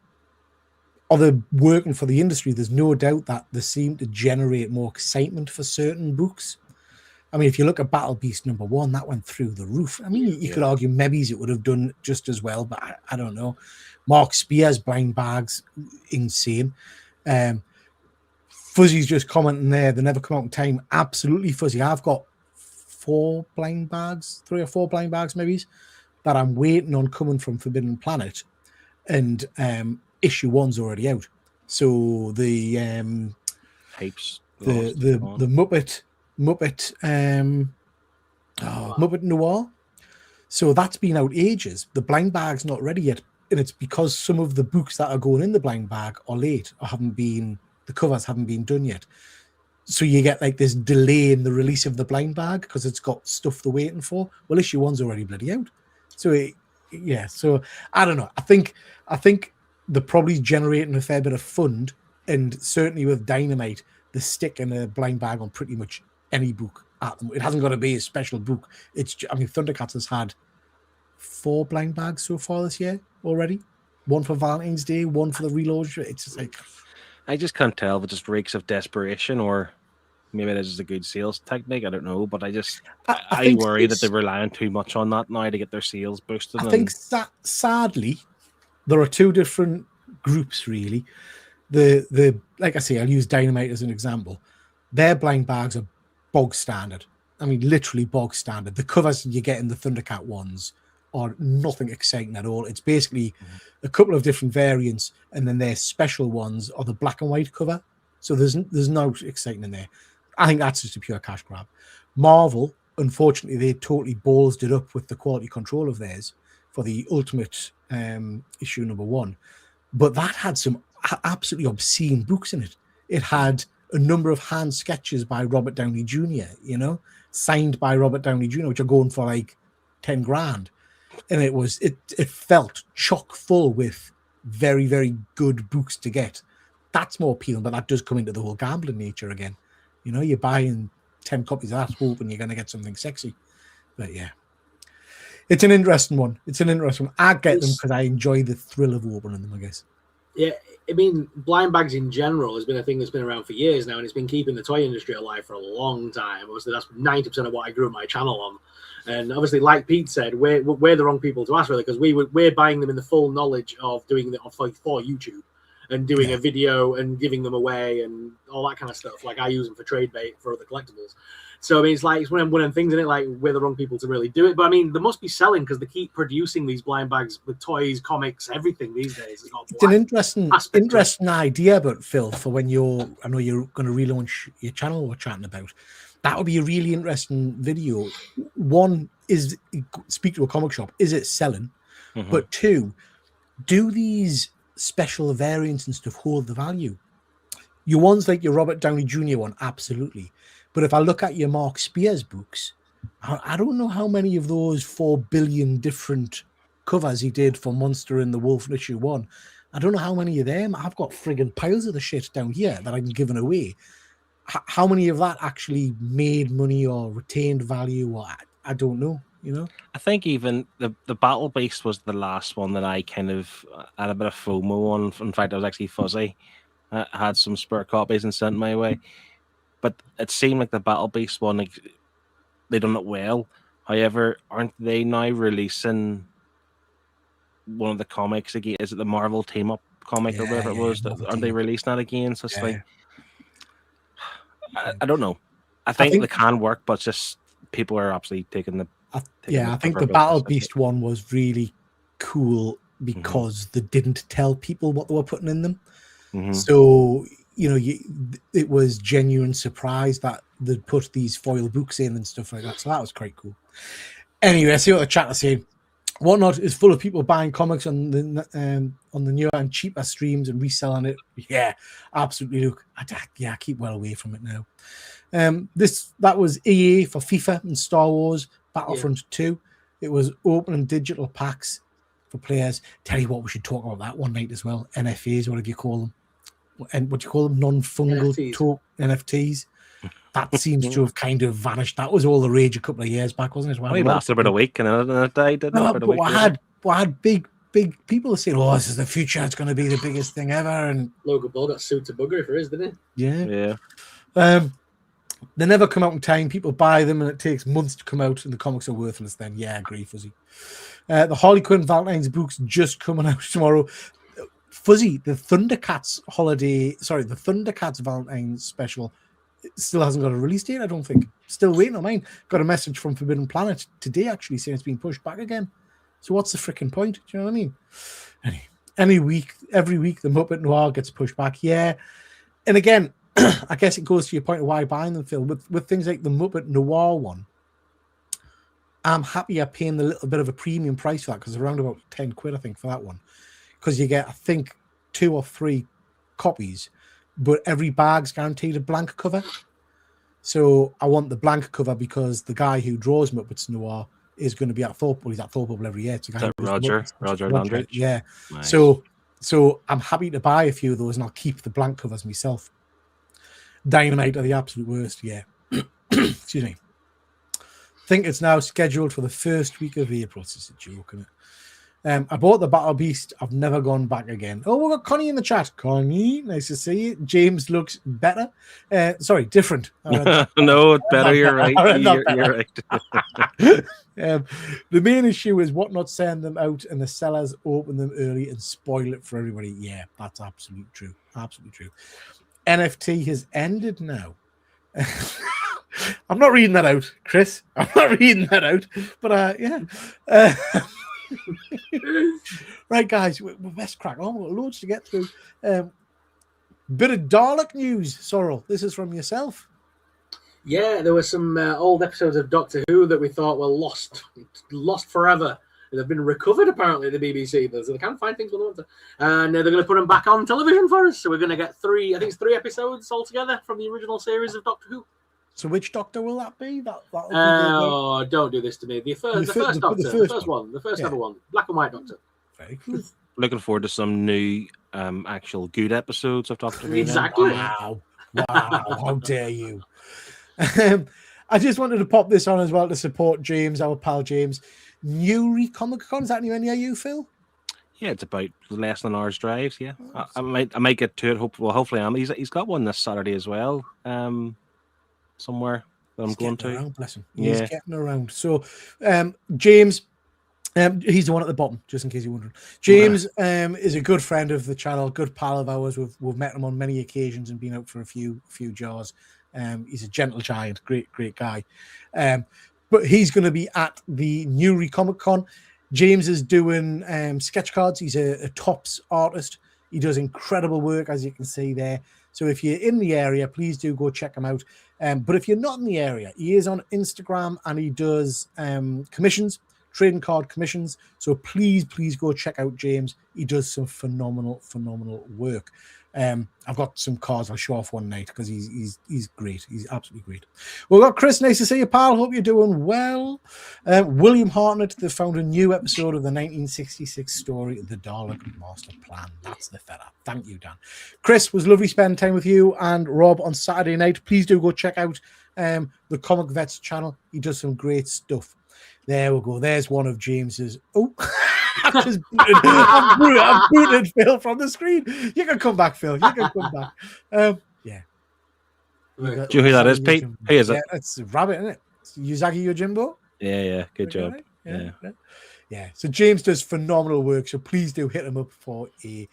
Are they working for the industry? There's no doubt that they seem to generate more excitement for certain books. I mean, if you look at Battle Beast #1, that went through the roof. I mean, you could argue maybe it would have done just as well, but I don't know. Mark Spears blind bags, insane. Fuzzy's just commenting there. They never come out in time. Absolutely, Fuzzy. I've got 3 or 4 blind bags, maybe, that I'm waiting on coming from Forbidden Planet, and issue 1's already out. So the Hypes. The Muppet Muppet Noir. So that's been out ages. The blind bag's not ready yet, and it's because some of the books that are going in the blind bag are late or the covers haven't been done yet. So you get like this delay in the release of the blind bag because it's got stuff they're waiting for. Well, issue 1's already bloody out. So so I don't know. I think they're probably generating a fair bit of fund, and certainly with Dynamite, they stick in a blind bag on pretty much any book at them. It hasn't got to be a special book. Thundercats has had 4 blind bags so far this year already. 1 for Valentine's Day, 1 for the reload. It's just like I just can't tell if it just reeks of desperation or maybe it is just a good sales technique. I don't know, but I think worry that they're relying too much on that now to get their sales boosted. I think sadly there are two different groups really. The like I say, I'll use Dynamite as an example. Their blind bags are bog standard. I mean, literally bog standard. The covers you get in the Thundercat ones are nothing exciting at all. It's basically a couple of different variants, and then their special ones are the black and white cover. So there's no exciting in there. I think that's just a pure cash grab. Marvel, unfortunately, they totally ballsed it up with the quality control of theirs for the Ultimate issue #1. But that had some absolutely obscene books in it. It had a number of hand sketches by Robert Downey Jr., signed by Robert Downey Jr., which are going for like 10 grand. And it felt chock full with very, very good books to get. That's more appealing, but that does come into the whole gambling nature again. You're buying 10 copies of that, hoping you're going to get something sexy. But yeah, it's an interesting one. I get them because I enjoy the thrill of opening them, I guess. Yeah, I mean, blind bags in general has been a thing that's been around for years now, and it's been keeping the toy industry alive for a long time. Obviously, that's 90% of what I grew my channel on. And obviously, like Pete said, we're the wrong people to ask, really, because we're buying them in the full knowledge of doing it for YouTube and doing a video and giving them away and all that kind of stuff. Like I use them for trade bait for other collectibles. So I mean, it's one of them things in it. Like we're the wrong people to really do it. But I mean, they must be selling because they keep producing these blind bags with toys, comics, everything these days. It's an interesting idea, but Phil, for when I know you're going to relaunch your channel we're chatting about. That would be a really interesting video. One is speak to a comic shop. Is it selling? Mm-hmm. But two, do these special variants and stuff hold the value? Your ones like your Robert Downey Jr. one, absolutely. But if I look at your Mark Spears books, I don't know how many of those 4 billion different covers he did for Monster and the Wolf #1. I don't know how many of them. I've got friggin' piles of the shit down here that I'm giving away. How many of that actually made money or retained value? Or I don't know. I think even the Battle Beast was the last one that I kind of had a bit of FOMO on. In fact, I was actually fuzzy. I had some spare copies and sent my way. But it seemed like the Battle Beast one, like, they done it well. However, aren't they now releasing one of the comics again? Is it the Marvel Team Up comic or whatever it was? Aren't they releasing that again? So it's like, I don't know. I think they can work, but just people are absolutely taking the. I think the Battle Beast one was really cool because they didn't tell people what they were putting in them. Mm-hmm. So it was genuine surprise that they'd put these foil books in and stuff like that. So that was quite cool. Anyway, I see what the chat is saying. Whatnot is full of people buying comics on the newer and cheaper streams and reselling it. Yeah, absolutely. Look, I keep well away from it now. That was EA for FIFA and Star Wars Battlefront 2. It was open and digital packs for players. Tell you what, we should talk about that one night as well. NFAs, whatever you call them. And what do you call them? Non-fungal NFTs. That seems to have kind of vanished. That was all the rage a couple of years back, wasn't it? Well, it lasted about a week and then it died, didn't it? But I had big people saying, "Oh, this is the future. It's going to be the biggest thing ever." And Logan Paul got sued to bugger for his, didn't he? Yeah. They never come out in time. People buy them, and it takes months to come out, and the comics are worthless. Then, yeah, I agree, Fuzzy. The Harley Quinn Valentine's book's just coming out tomorrow. Fuzzy, the Thundercats Valentine's special still hasn't got a release date, I don't think. Still waiting on mine. Got a message from Forbidden Planet today, actually, saying it's been pushed back again. So what's the freaking point? Do you know what I mean? Every week, the Muppet Noir gets pushed back. Yeah. And again, I guess it goes to your point of why buying them, Phil. With things like the Muppet Noir one, I'm happier paying the little bit of a premium price for that because around about 10 quid, I think, for that one. Because you get, I think, 2 or 3 copies, but every bag's guaranteed a blank cover. So I want the blank cover because the guy who draws Muppets Noir is going to be at Thorpe. Well, he's at Thorpe every year. It's Roger Landry. Yeah. Nice. So I'm happy to buy a few of those and I'll keep the blank covers myself. Dynamite are the absolute worst. Yeah. Excuse me. I think it's now scheduled for the first week of April. It's just a joke, isn't I bought the Battle Beast. I've never gone back again. Oh, we've got Connie in the chat. Connie, nice to see you. James looks better. Sorry, different. I read that. No, it's better. Not You're better. right. I read that You're better. right. The main issue is what not send them out and the sellers open them early and spoil it for everybody. Yeah, that's absolutely true. Absolutely true. NFT has ended now. I'm not reading that out, Chris. I'm not reading that out. But yeah. Right, guys, we best crack on. We've got loads to get through. Bit of Dalek news, Sorrel. This is from yourself. Yeah, there were some old episodes of Doctor Who that we thought were lost forever. They've been recovered, apparently, at the BBC. So they can't find things when they want to. And they're going to put them back on television for us. So we're going to get three episodes altogether from the original series of Doctor Who. So which Doctor will that be? Oh, don't do this to me. The first Doctor, the first one, the first ever one. Black and White Doctor. Very cool. Looking forward to some new actual good episodes of Doctor Who. Exactly. Wow. How dare you. I just wanted to pop this on as well to support James, our pal James. Newry Comic Con, is that anywhere near you, Phil? Yeah, it's about less than an hour's drive. Yeah, I might get to it. Hopefully, he's got one this Saturday as well. Somewhere that I'm going to. Around, bless him. He's getting around. So, James, he's the one at the bottom, just in case you're wondering. James is a good friend of the channel, good pal of ours. We've met him on many occasions and been out for a few jars. He's a gentle giant, great guy. But he's going to be at the Newry Comic Con. James is doing sketch cards. He's a tops artist. He does incredible work, as you can see there. So if you're in the area, please do go check him out. But if you're not in the area, he is on Instagram and he does commissions, trading card commissions. So please go check out James. He does some phenomenal work. I've got some cards I'll show off one night because he's great. He's absolutely great. We've got Chris. Nice to see you, pal. Hope you're doing well. William Hartnett, they found a new episode of the 1966 story, The Dalek Master Plan. That's the fella. Thank you, Dan. Chris, was lovely spending time with you and Rob on Saturday night. Please do go check out the Comic Vets channel. He does some great stuff. There we go. There's one of James's. Oh, I've booted Phil from the screen. You can come back, Phil. You can come back. Yeah. Do you know who that is, Pete? Who is it? It's Rabbit, isn't it? It's Yuzaki Yojimbo. Yeah. Good job. Right? Yeah. So James does phenomenal work. So please do hit him up for a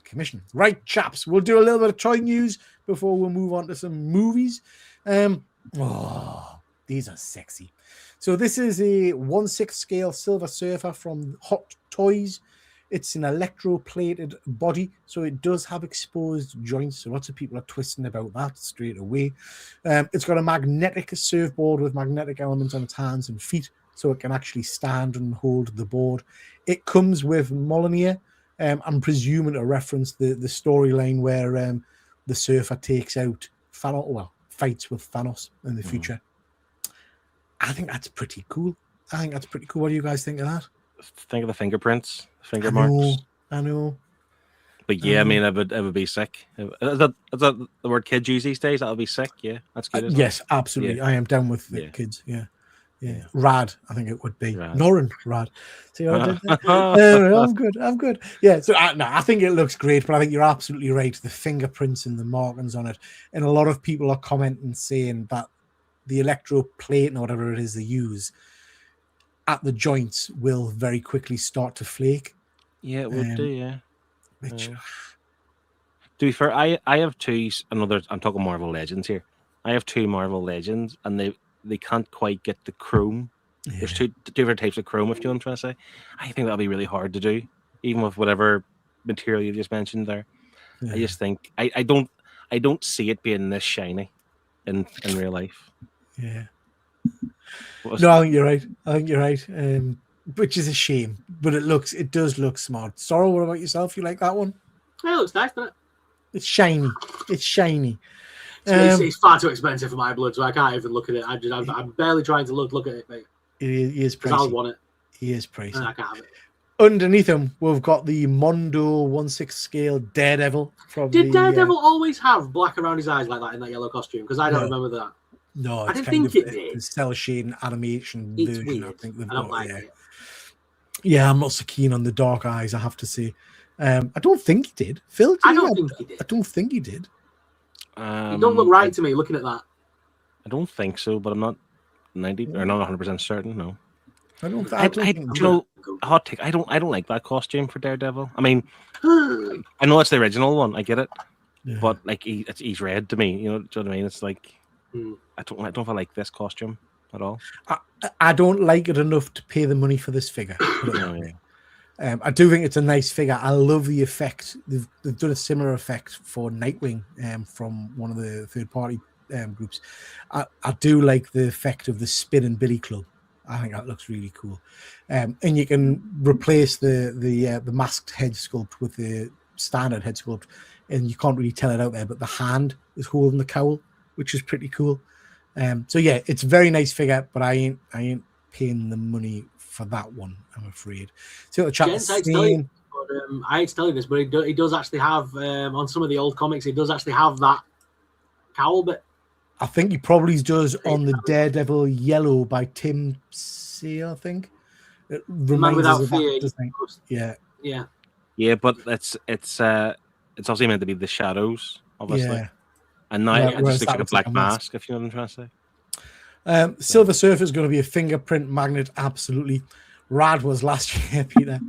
commission. Right, chaps. We'll do a little bit of toy news before we'll move on to some movies. These are sexy. So this is a 1/6 scale Silver Surfer from Hot Toys. It's an electroplated body, so it does have exposed joints. So lots of people are twisting about that straight away. It's got a magnetic surfboard with magnetic elements on its hands and feet, so it can actually stand and hold the board. It comes with Mjolnir. I'm presuming to reference the storyline where the surfer takes out Thanos, well, fights with Thanos in the future. I think that's pretty cool. What do you guys think of that? Think of the fingerprints, finger marks. I know. But yeah, I mean, it would be sick. Is that the word kids use these days? That would be sick. Yeah, that's good. Yes, absolutely. Yeah. I am down with the kids. Yeah. Rad, I think it would be. Norrin, rad. See what I did there? I'm good. Yeah, so I think it looks great, but I think you're absolutely right. The fingerprints and the markings on it. And a lot of people are commenting saying that the electroplate or whatever it is they use at the joints will very quickly start to flake. Yeah, it would do, yeah. Which, to be fair, I have two, I'm talking Marvel Legends here. I have two Marvel Legends, and they can't quite get the chrome. Yeah. There's two different types of chrome, if you know what I'm trying to say. I think that'll be really hard to do, even with whatever material you just mentioned there. Yeah. I just think I don't see it being this shiny in real life. Yeah. No, I think you're right. Which is a shame, but it does look smart. Sorrel, what about yourself? You like that one? Yeah, it looks nice, doesn't it? It's shiny. It's far too expensive for my blood, so I can't even look at it. I'm barely trying to look at it, mate. He is pricey. I want it. He is pricey. And I can't have it. Underneath him, we've got the Mondo 1/6 scale Daredevil. Did Daredevil always have black around his eyes like that in that yellow costume? Because I don't remember that. No, I didn't think it did. The cell shading animation it's version. weird. I think I don't like it. Yeah, I'm not so keen on the dark eyes, I have to say. I don't think he did. Phil, did I he? don't think he did. I don't think he did. He don't look right to me looking at that. I don't think so, but I'm not 90 or not 100% certain. No. I don't I think do you know, a hot take. I don't like that costume for Daredevil. I mean, I know it's the original one. I get it, Yeah. but like he's red to me. You know what I mean? It's like I don't know if I like this costume at all. I don't like it enough to pay the money for this figure. Oh, yeah. I do think it's a nice figure. I love the effect. They've done a similar effect for Nightwing from one of the third-party groups. I do like the effect of the spin and billy club. I think that looks really cool. And you can replace the masked head sculpt with the standard head sculpt, and you can't really tell it out there, but the hand is holding the cowl, which is pretty cool. So yeah, it's a very nice figure, but I ain't paying the money for that one, I'm afraid. So the chat Gents, I hate to tell you this, but he does actually have on some of the old comics, he does actually have that cowl bit. I think he probably does on the Daredevil Yellow by Tim Sale, I think. It reminds us of that, doesn't it? Yeah. Yeah, but it's obviously meant to be the shadows, obviously. Yeah. And now it just looks like a black mask, if you know what I'm trying to say. Silver Surfer is going to be a fingerprint magnet, absolutely. Rad was last year, Peter.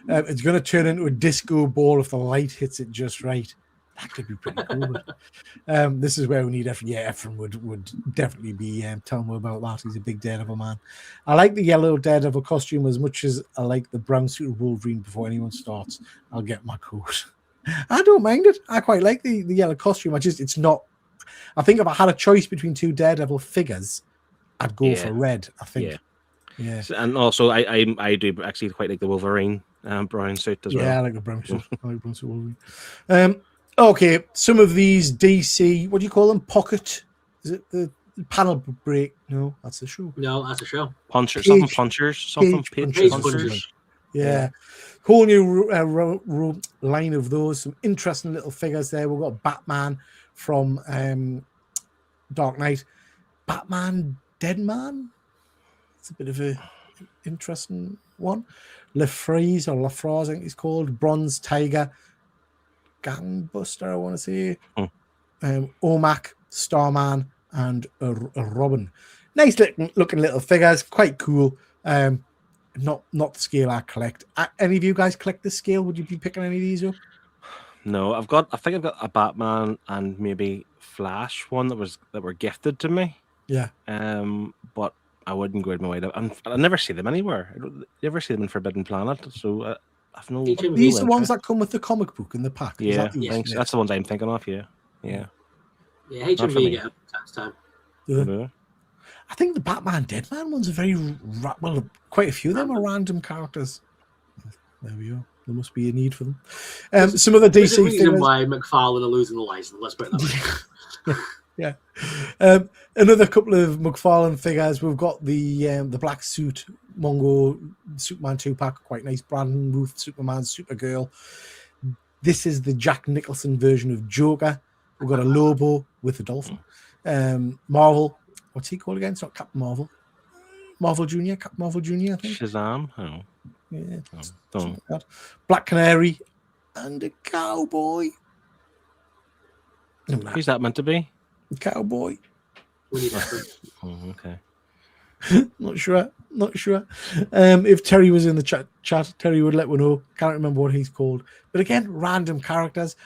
It's going to turn into a disco ball if the light hits it just right. That could be pretty cool. This is where we need Efren. Yeah, Efren would definitely be telling me about that. He's a big Daredevil man. I like the yellow Daredevil costume as much as I like the brown suit of Wolverine. Before anyone starts, I'll get my coat. I don't mind it. I quite like the yellow costume. It's not. I think if I had a choice between two Daredevil figures, I'd go for red. I think. Yeah. And also, I do actually quite like the Wolverine brown suit as well. Yeah, I like the brown suit. I like brown suit Wolverine. Okay, some of these DC, what do you call them? Pocket? Is it the panel break? No, that's a show. No, that's a show. Punchers. Page punchers. Yeah. Whole new line of those. Some interesting little figures there. We've got Batman from Dark Knight. Batman Dead Man. It's a bit of a interesting one. Lafraise, I think he's called. Bronze Tiger. Gangbuster, I want to say. Omac, Starman, and a Robin. Nice looking little figures, quite cool. Not the scale I collect. Any of you guys collect this scale? Would you be picking any of these up? No, I think I've got a Batman and maybe Flash one that were gifted to me. Yeah. But I wouldn't go out my way to. I never see them anywhere. You ever see them in Forbidden Planet? So I've no. These are the ones that come with the comic book in the pack. Yeah, that's the ones I'm thinking of. Yeah. HMV get time. Yeah. I think the Batman Dead Man ones are very well. Quite a few of them are random characters. There we go. There must be a need for them. Some of the DC reason figures. why McFarlane are losing the license. Let's put it that way. Yeah. Another couple of McFarlane figures. We've got the black suit Mongo Superman 2-pack, quite nice. Brandon Ruth, Superman, Supergirl. This is the Jack Nicholson version of Joker. We've got a Lobo with a dolphin. Marvel. What's he called again? It's not Captain Marvel. Marvel Jr. Captain Marvel Jr. I think. Shazam. Oh. Yeah. Like Black Canary and a cowboy. Who's that meant to be? Cowboy. Okay. Not sure. If Terry was in the chat, Terry would let me know. Can't remember what he's called. But again, random characters.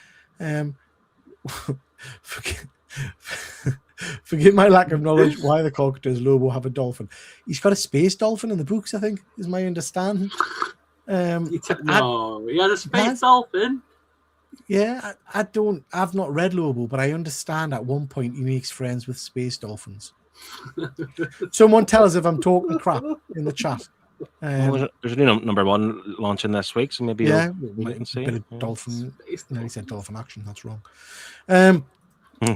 Forgive my lack of knowledge why the characters Lobo have a dolphin. He's got a space dolphin in the books, I think, is my understanding. No, he had a space dolphin. Yeah, I've not read Lobo, but I understand at one point he makes friends with space dolphins. Someone tell us if I'm talking crap in the chat. There's a new number one launching this week, so maybe we can see. Bit of dolphin. No, he said dolphin action. That's wrong.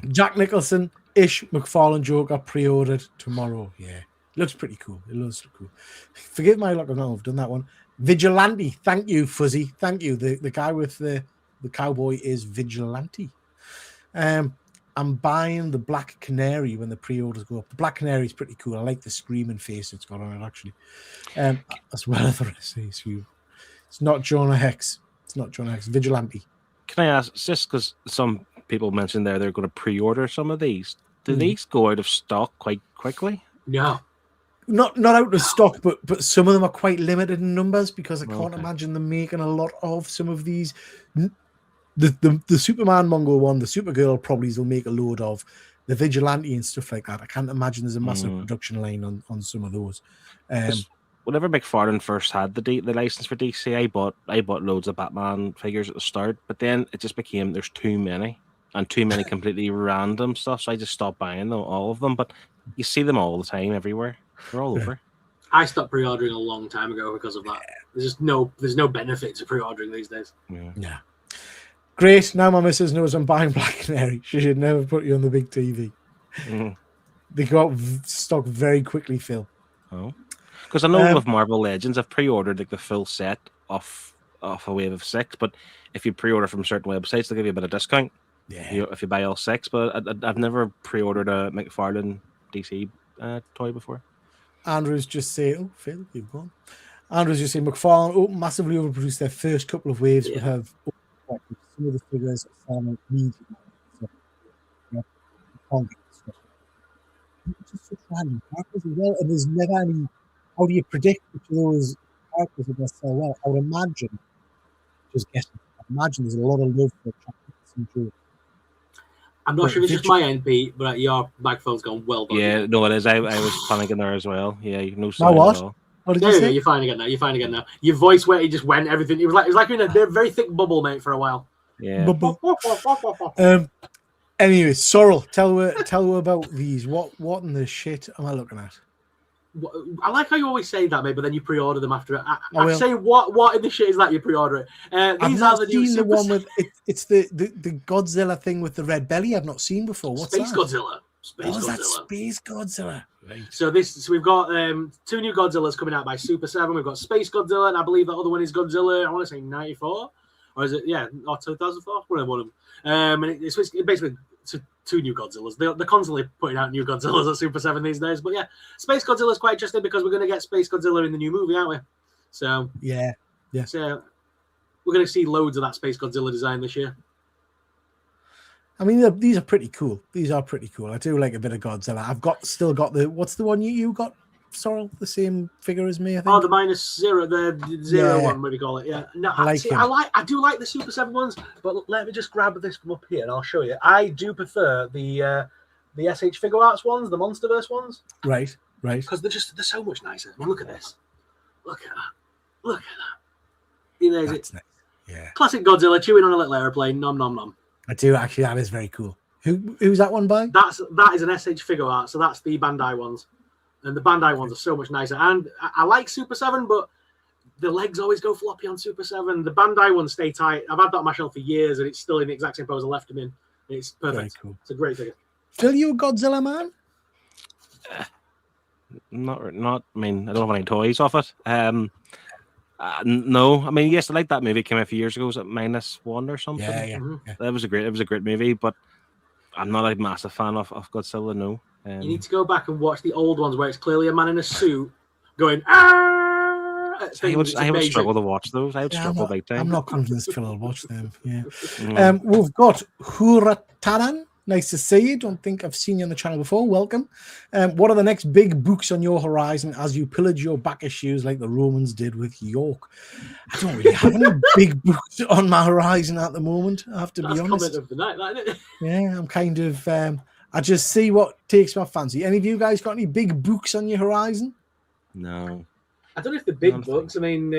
Jack Nicholson ish McFarlane Joker pre-ordered tomorrow. Yeah, looks pretty cool. It looks cool. Forgive my lack of knowledge. I've done that one. Vigilante. Thank you, Fuzzy. Thank you. The guy with the cowboy is Vigilante. I'm buying the Black Canary when the pre-orders go up. The Black Canary is pretty cool. I like the screaming face it's got on it, actually. As well as the rest of these few. It's not Jonah Hex. It's not Jonah Hex. Vigilante. Can I ask, just because some people mentioned they're going to pre-order some of these, do these go out of stock quite quickly? No. Not out of stock, but some of them are quite limited in numbers because I can't imagine them making a lot of some of these. The Superman Mongo one, the Supergirl probably will make a load of. The Vigilante and stuff like that. I can't imagine there's a massive production line on some of those. Whenever McFarlane first had the license for DC, I bought loads of Batman figures at the start, but then it just became there's too many and too many completely random stuff, so I just stopped buying them, all of them. But you see them all the time everywhere. They're all over. I stopped pre-ordering a long time ago because of that. There's no benefit to pre-ordering these days. Yeah. Great. Now my missus knows I'm buying Black Canary. She should never put you on the big TV. They go out of stock very quickly, Phil. Oh. Because I know with Marvel Legends, I've pre-ordered like the full set off a wave of 6, but if you pre-order from certain websites, they'll give you a bit of discount. Yeah. If you buy all 6, but I've never pre-ordered a McFarlane DC toy before. Andrew's just saying, Phil, keep going. Andrew's just saying McFarlane massively overproduced their first couple of waves, but have some of the figures selling immediately. So, can't get stuff. It's just such random characters as well, and there's never any. How do you predict which of those characters are going to sell well? I would imagine, just guessing, there's a lot of love for chocolate. I'm not sure if it's just my NP, but your microphone's gone well done. Yeah, no, it is. I was panicking there as well. Yeah, you know. Now what? At all. What did you say? You're fine again now. Your voice where it just went, everything. It was like you're in a very thick bubble, mate, for a while. Yeah. Bubble. Anyway, Sorrel, tell her about these. What in the shit am I looking at? I like how you always say that, mate, but then you pre-order them after it. I say, what in the shit is that you pre-order it? These are the new seen the one with it's the Godzilla thing with the red belly. I've not seen before. What's Space that? Godzilla. That's Space Godzilla. Right. So we've got 2 new Godzillas coming out by Super 7. We've got Space Godzilla, and I believe the other one is Godzilla. I want to say 94, or is it? Yeah, or 2004. Whatever one of them. And it's basically 2 new Godzillas. They're constantly putting out new Godzillas at Super 7 these days. But yeah, Space Godzilla is quite interesting because we're going to get Space Godzilla in the new movie, aren't we? So yeah. So we're going to see loads of that Space Godzilla design this year. I mean, these are pretty cool. I do like a bit of Godzilla. I've still got what's the one you got, Sorrel? The same figure as me, I think. Oh, the -0, the zero one, what do you call it? Yeah. No, I do like the Super 7 ones, but let me just grab this from up here and I'll show you. I do prefer the SH Figure Arts ones, the Monsterverse ones. Right. Because they're so much nicer. I mean, look at this. Look at that. You know, That's nice. Yeah. Classic Godzilla chewing on a little airplane. Nom nom nom. I do actually. That is very cool. Who's that one by? That is an SH Figure Art, so that's the Bandai ones, and the Bandai ones are so much nicer. And I like Super 7, but the legs always go floppy on Super 7. The Bandai ones stay tight. I've had that on my shelf for years, and it's still in the exact same pose I left them in. It's perfect. Very cool. It's a great figure. Phil, you a Godzilla man? Not. I mean, I don't have any toys off it. No, I mean, yes, I like that movie. It came out a few years ago. Was it -1 or something? Yeah. That was a great movie, but I'm not a massive fan of Godzilla. No. You need to go back and watch the old ones where it's clearly a man in a suit going. I would struggle to watch those. I would struggle big time. I'm not convinced Phil will watch them. Yeah. We've got Huratanan. Nice to see you. Don't think I've seen you on the channel before. Welcome. What are the next big books on your horizon as you pillage your back issues like the Romans did with York? I don't really have any big books on my horizon at the moment. I have to be honest. Comment of the night, isn't it? Yeah, I'm kind of. I just see what takes my fancy. Any of you guys got any big books on your horizon? No. I don't know if the big books. I mean,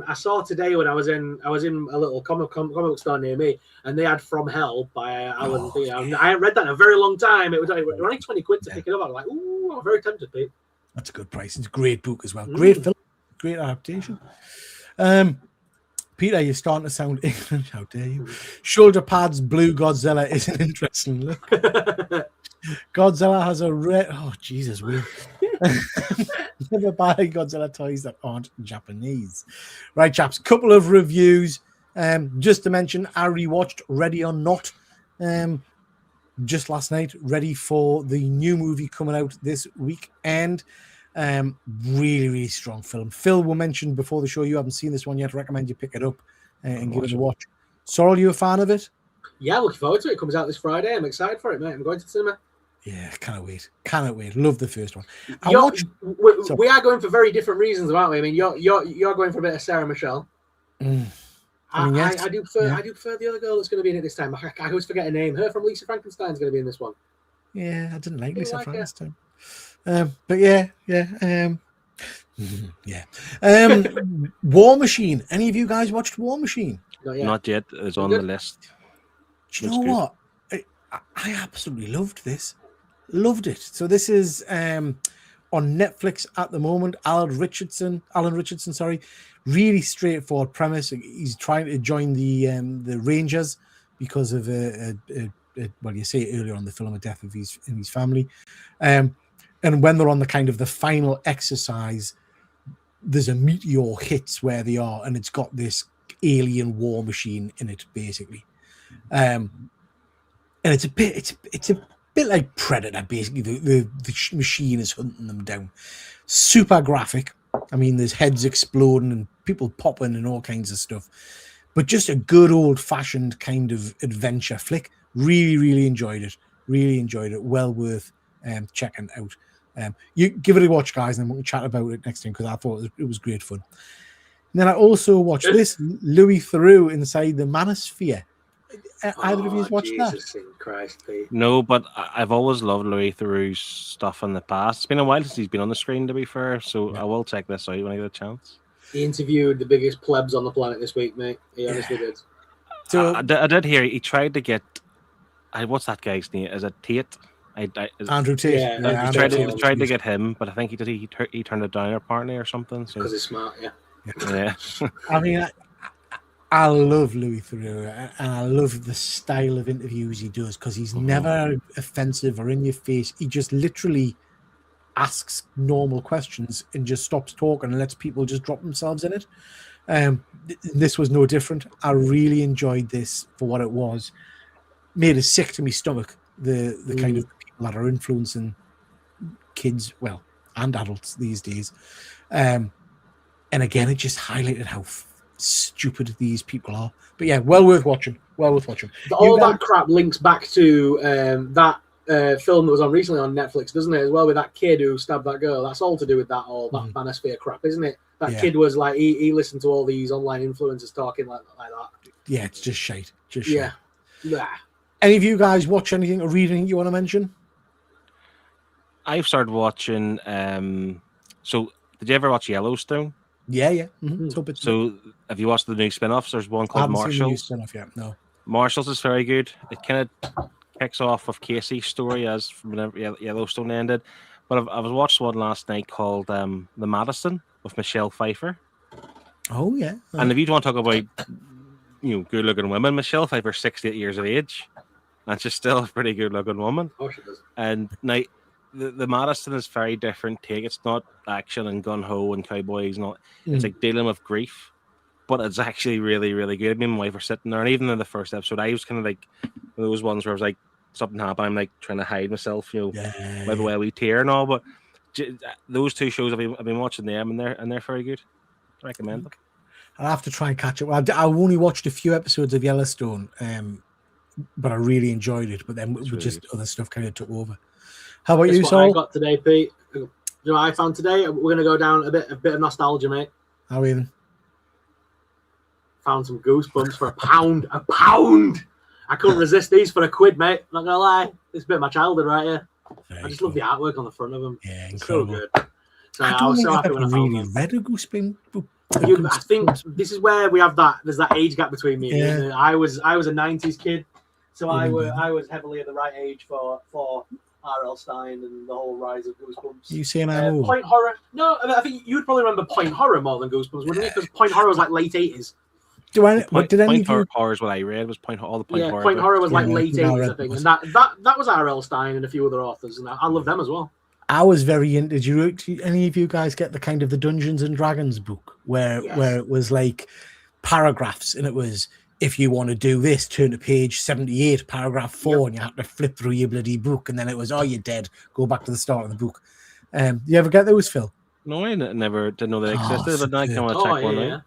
I saw today when I was in a little comic book store near me, and they had From Hell by Alan. I hadn't read that in a very long time. It was only 20 quid to pick it up. I was like, ooh, I'm very tempted, Pete. That's a good price. It's a great book as well. Great film, great adaptation. Peter, you're starting to sound English. How dare you? Shoulder pads, blue Godzilla is an interesting look. Godzilla has a red. Oh, Jesus, weird. Never buy Godzilla toys that aren't Japanese. Right, chaps, couple of reviews. Just to mention, I rewatched Ready or Not. just last night, ready for the new movie coming out this week. And really, really strong film. Phil, we mentioned before the show, you haven't seen this one yet. I recommend you pick it up and give it a watch. Sorrel, you a fan of it? Yeah, looking forward to it. It comes out this Friday. I'm excited for it, mate. I'm going to the cinema. Yeah, cannot wait. Cannot wait. Love the first one. We are going for very different reasons, aren't we? I mean, you're going for a bit of Sarah Michelle. I do prefer the other girl that's going to be in it this time. I always forget her name. Her from Lisa Frankenstein's going to be in this one. Yeah, I didn't like Lisa Frankenstein. But yeah. War Machine. Any of you guys watched War Machine? Not yet. It's on the list. Do you know what? I absolutely loved this. Loved it. So this is on Netflix at the moment. Alan Richardson, really straightforward premise. He's trying to join the Rangers because of well, you say it earlier on the film, a death of his family. And when they're on the kind of the final exercise, there's a meteor hits where they are, and it's got this alien war machine in it, basically. And it's a bit like Predator, basically. The machine is hunting them down. Super graphic. I mean, there's heads exploding and people popping and all kinds of stuff. But just a good old-fashioned kind of adventure flick. Really, really enjoyed it. Really enjoyed it. Well worth checking out. You give it a watch, guys, and then we can chat about it next time, because I thought it was great fun. And then I also watched this, Louis Theroux Inside the Manosphere. Either of you watched that? Christ, Pete. No, but I've always loved Louis Theroux's stuff in the past. It's been a while since he's been on the screen, to be fair, so I will check this out when I get a chance. He interviewed the biggest plebs on the planet this week, mate. He honestly did. So I did hear he tried to get. What's that guy's name? Is it Tate? Andrew Tate. Yeah, he tried to get him, but I think he turned it down apparently or something. Because he's smart, yeah. Yeah. I mean, I love Louis Theroux, and I love the style of interviews he does, because he's never offensive or in your face. He just literally asks normal questions and just stops talking and lets people just drop themselves in it. This was no different. I really enjoyed this for what it was. Made it sick to my stomach, the kind of people that are influencing kids, well, and adults these days. And again, it just highlighted how stupid these people are. But yeah, well worth watching. All that crap links back to that film that was on recently on Netflix, doesn't it, as well, with that kid who stabbed that girl? That's all to do with that Manosphere crap, isn't it? That kid was like, he listened to all these online influencers talking like that. Yeah, it's just shite. Yeah. Any of you guys watch anything or read anything you want to mention? I've started watching. So, did you ever watch Yellowstone? Yeah. Mm-hmm. So, have you watched the new spin-offs? There's one called Marshals. No. Marshals is very good. It kind of kicks off with Casey's story as from whenever Yellowstone ended. But I've watched one last night called The Madison with Michelle Pfeiffer. Oh yeah. And if you want to talk about good-looking women, Michelle Pfeiffer's 68 years of age, and she's still a pretty good-looking woman. Oh, she does. And now the Madison is very different take. It's not action and gun-ho and cowboys. It's like dealing with grief, but it's actually really, really good. Me and my wife were sitting there, and even in the first episode, I was kind of like those ones where I was like, something happened, I'm like trying to hide myself, with a wee tear and all. But those two shows, I've been watching them, and they're very good. I recommend them. I'll have to try and catch up. I only watched a few episodes of Yellowstone, but I really enjoyed it. But then just other stuff kind of took over. How about you, Saul? I got today, Pete. You know what I found today? We're going to go down a bit of nostalgia, mate. How even? Found some Goosebumps for £1. £1! I couldn't resist these for £1, mate. Not gonna lie, it's a bit of my childhood right here. I just love the artwork on the front of them. Yeah, incredible. So good. So I was so happy when I found them. Read a Goosebump. I think this is where we have that. There's that age gap between me. And you. I was a '90s kid, so I was heavily at the right age for R.L. Stein and the whole rise of Goosebumps. You saying I'm old? Point Horror? No, I think you'd probably remember Point Horror more than Goosebumps, wouldn't you? Because Point Horror was like late '80s. Point Horror is what I read. Was all the Point Horror? Point Horror was like late '80s, I think, and that was R.L. Stein and a few other authors, and I love them as well. I was very into. Did any of you guys get the kind of the Dungeons and Dragons book where it was like paragraphs and it was if you want to do this, turn to page 78, paragraph 4, and you have to flip through your bloody book, and then it was, oh, you're dead. Go back to the start of the book. You ever get those, Phil? No, I never didn't know they existed, but now I superb. can want to check one out.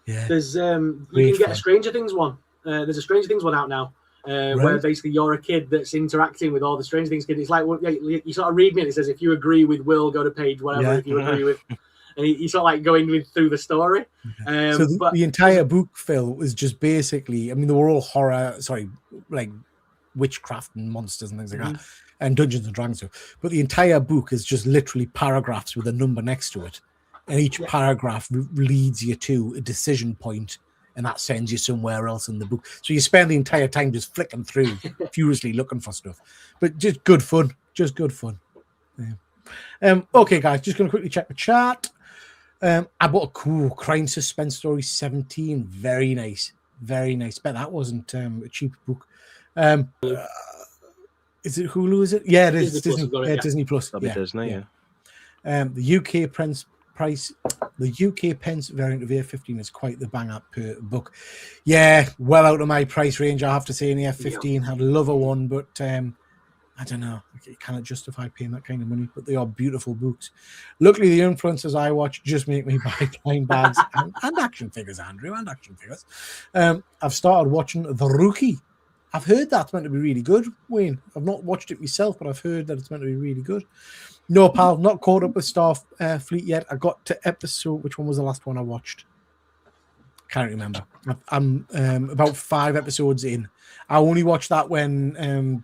Yeah. There's you Great can get fun. a Stranger Things one. There's a Stranger Things one out now, where basically you're a kid that's interacting with all the Stranger Things kids. It's like you sort of read me, and it says if you agree with Will, go to page whatever. Yeah. If you agree with, and you sort of like going through the story. So the entire book, Phil, was just basically, I mean, they were all like witchcraft and monsters and things like that, and Dungeons and Dragons stuff. But the entire book is just literally paragraphs with a number next to it, and each paragraph leads you to a decision point, and that sends you somewhere else in the book. So you spend the entire time just flicking through, furiously looking for stuff, but just good fun. Just good fun. Yeah. Okay, guys, just going to quickly check the chat. I bought a cool crime suspense story 17. Very nice. Very nice. Bet that wasn't a cheap book. Is it Hulu? Is it? Yeah, it is. Disney Plus. Disney Plus. Disney, The UK price. The UK pence variant of F15 is quite the bang up per book. Yeah, well out of my price range, I have to say. In the F15, I'd love a one, but I don't know. You cannot justify paying that kind of money, but they are beautiful books. Luckily, the influencers I watch just make me buy blind bags and action figures, Andrew, and action figures. I've started watching The Rookie. I've heard that's meant to be really good, Wayne. I've not watched it myself, but I've heard that it's meant to be really good. No, pal, not caught up with Starfleet yet. I got to episode, which one was the last one I watched? Can't remember. I'm about 5 episodes in. I only watch that when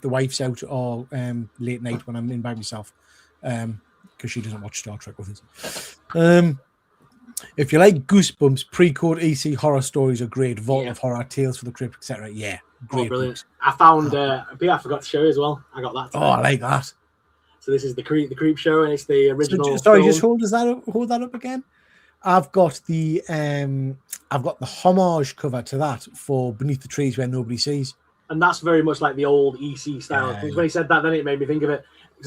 the wife's out or late night when I'm in by myself, because she doesn't watch Star Trek with us. If you like Goosebumps, pre-code EC horror stories are great. Vault of Horror, Tales for the Crypt, etc. Yeah, great. Brilliant. Books. I found I forgot to show you as well. I got that today. Oh, I like that. So this is the creep show, and it's the original. Just hold that up again. I've got the homage cover to that for Beneath the Trees Where Nobody Sees, and that's very much like the old EC style. When he said that, then it made me think of it.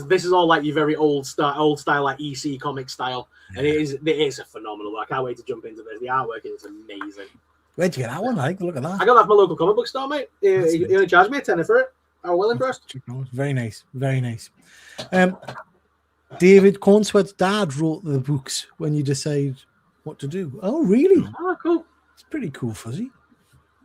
This is all like your very old style like EC comic style, and it is a phenomenal work. I can't wait to jump into this. The artwork is amazing. Where'd you get that one? Look at that. I got that from my local comic book store, mate. He only charged me a tenner for it. I was well impressed. Very nice, very nice. David Cornsworth's dad wrote the books when you decide what to do. Oh, really? Oh, cool. It's pretty cool, Fuzzy.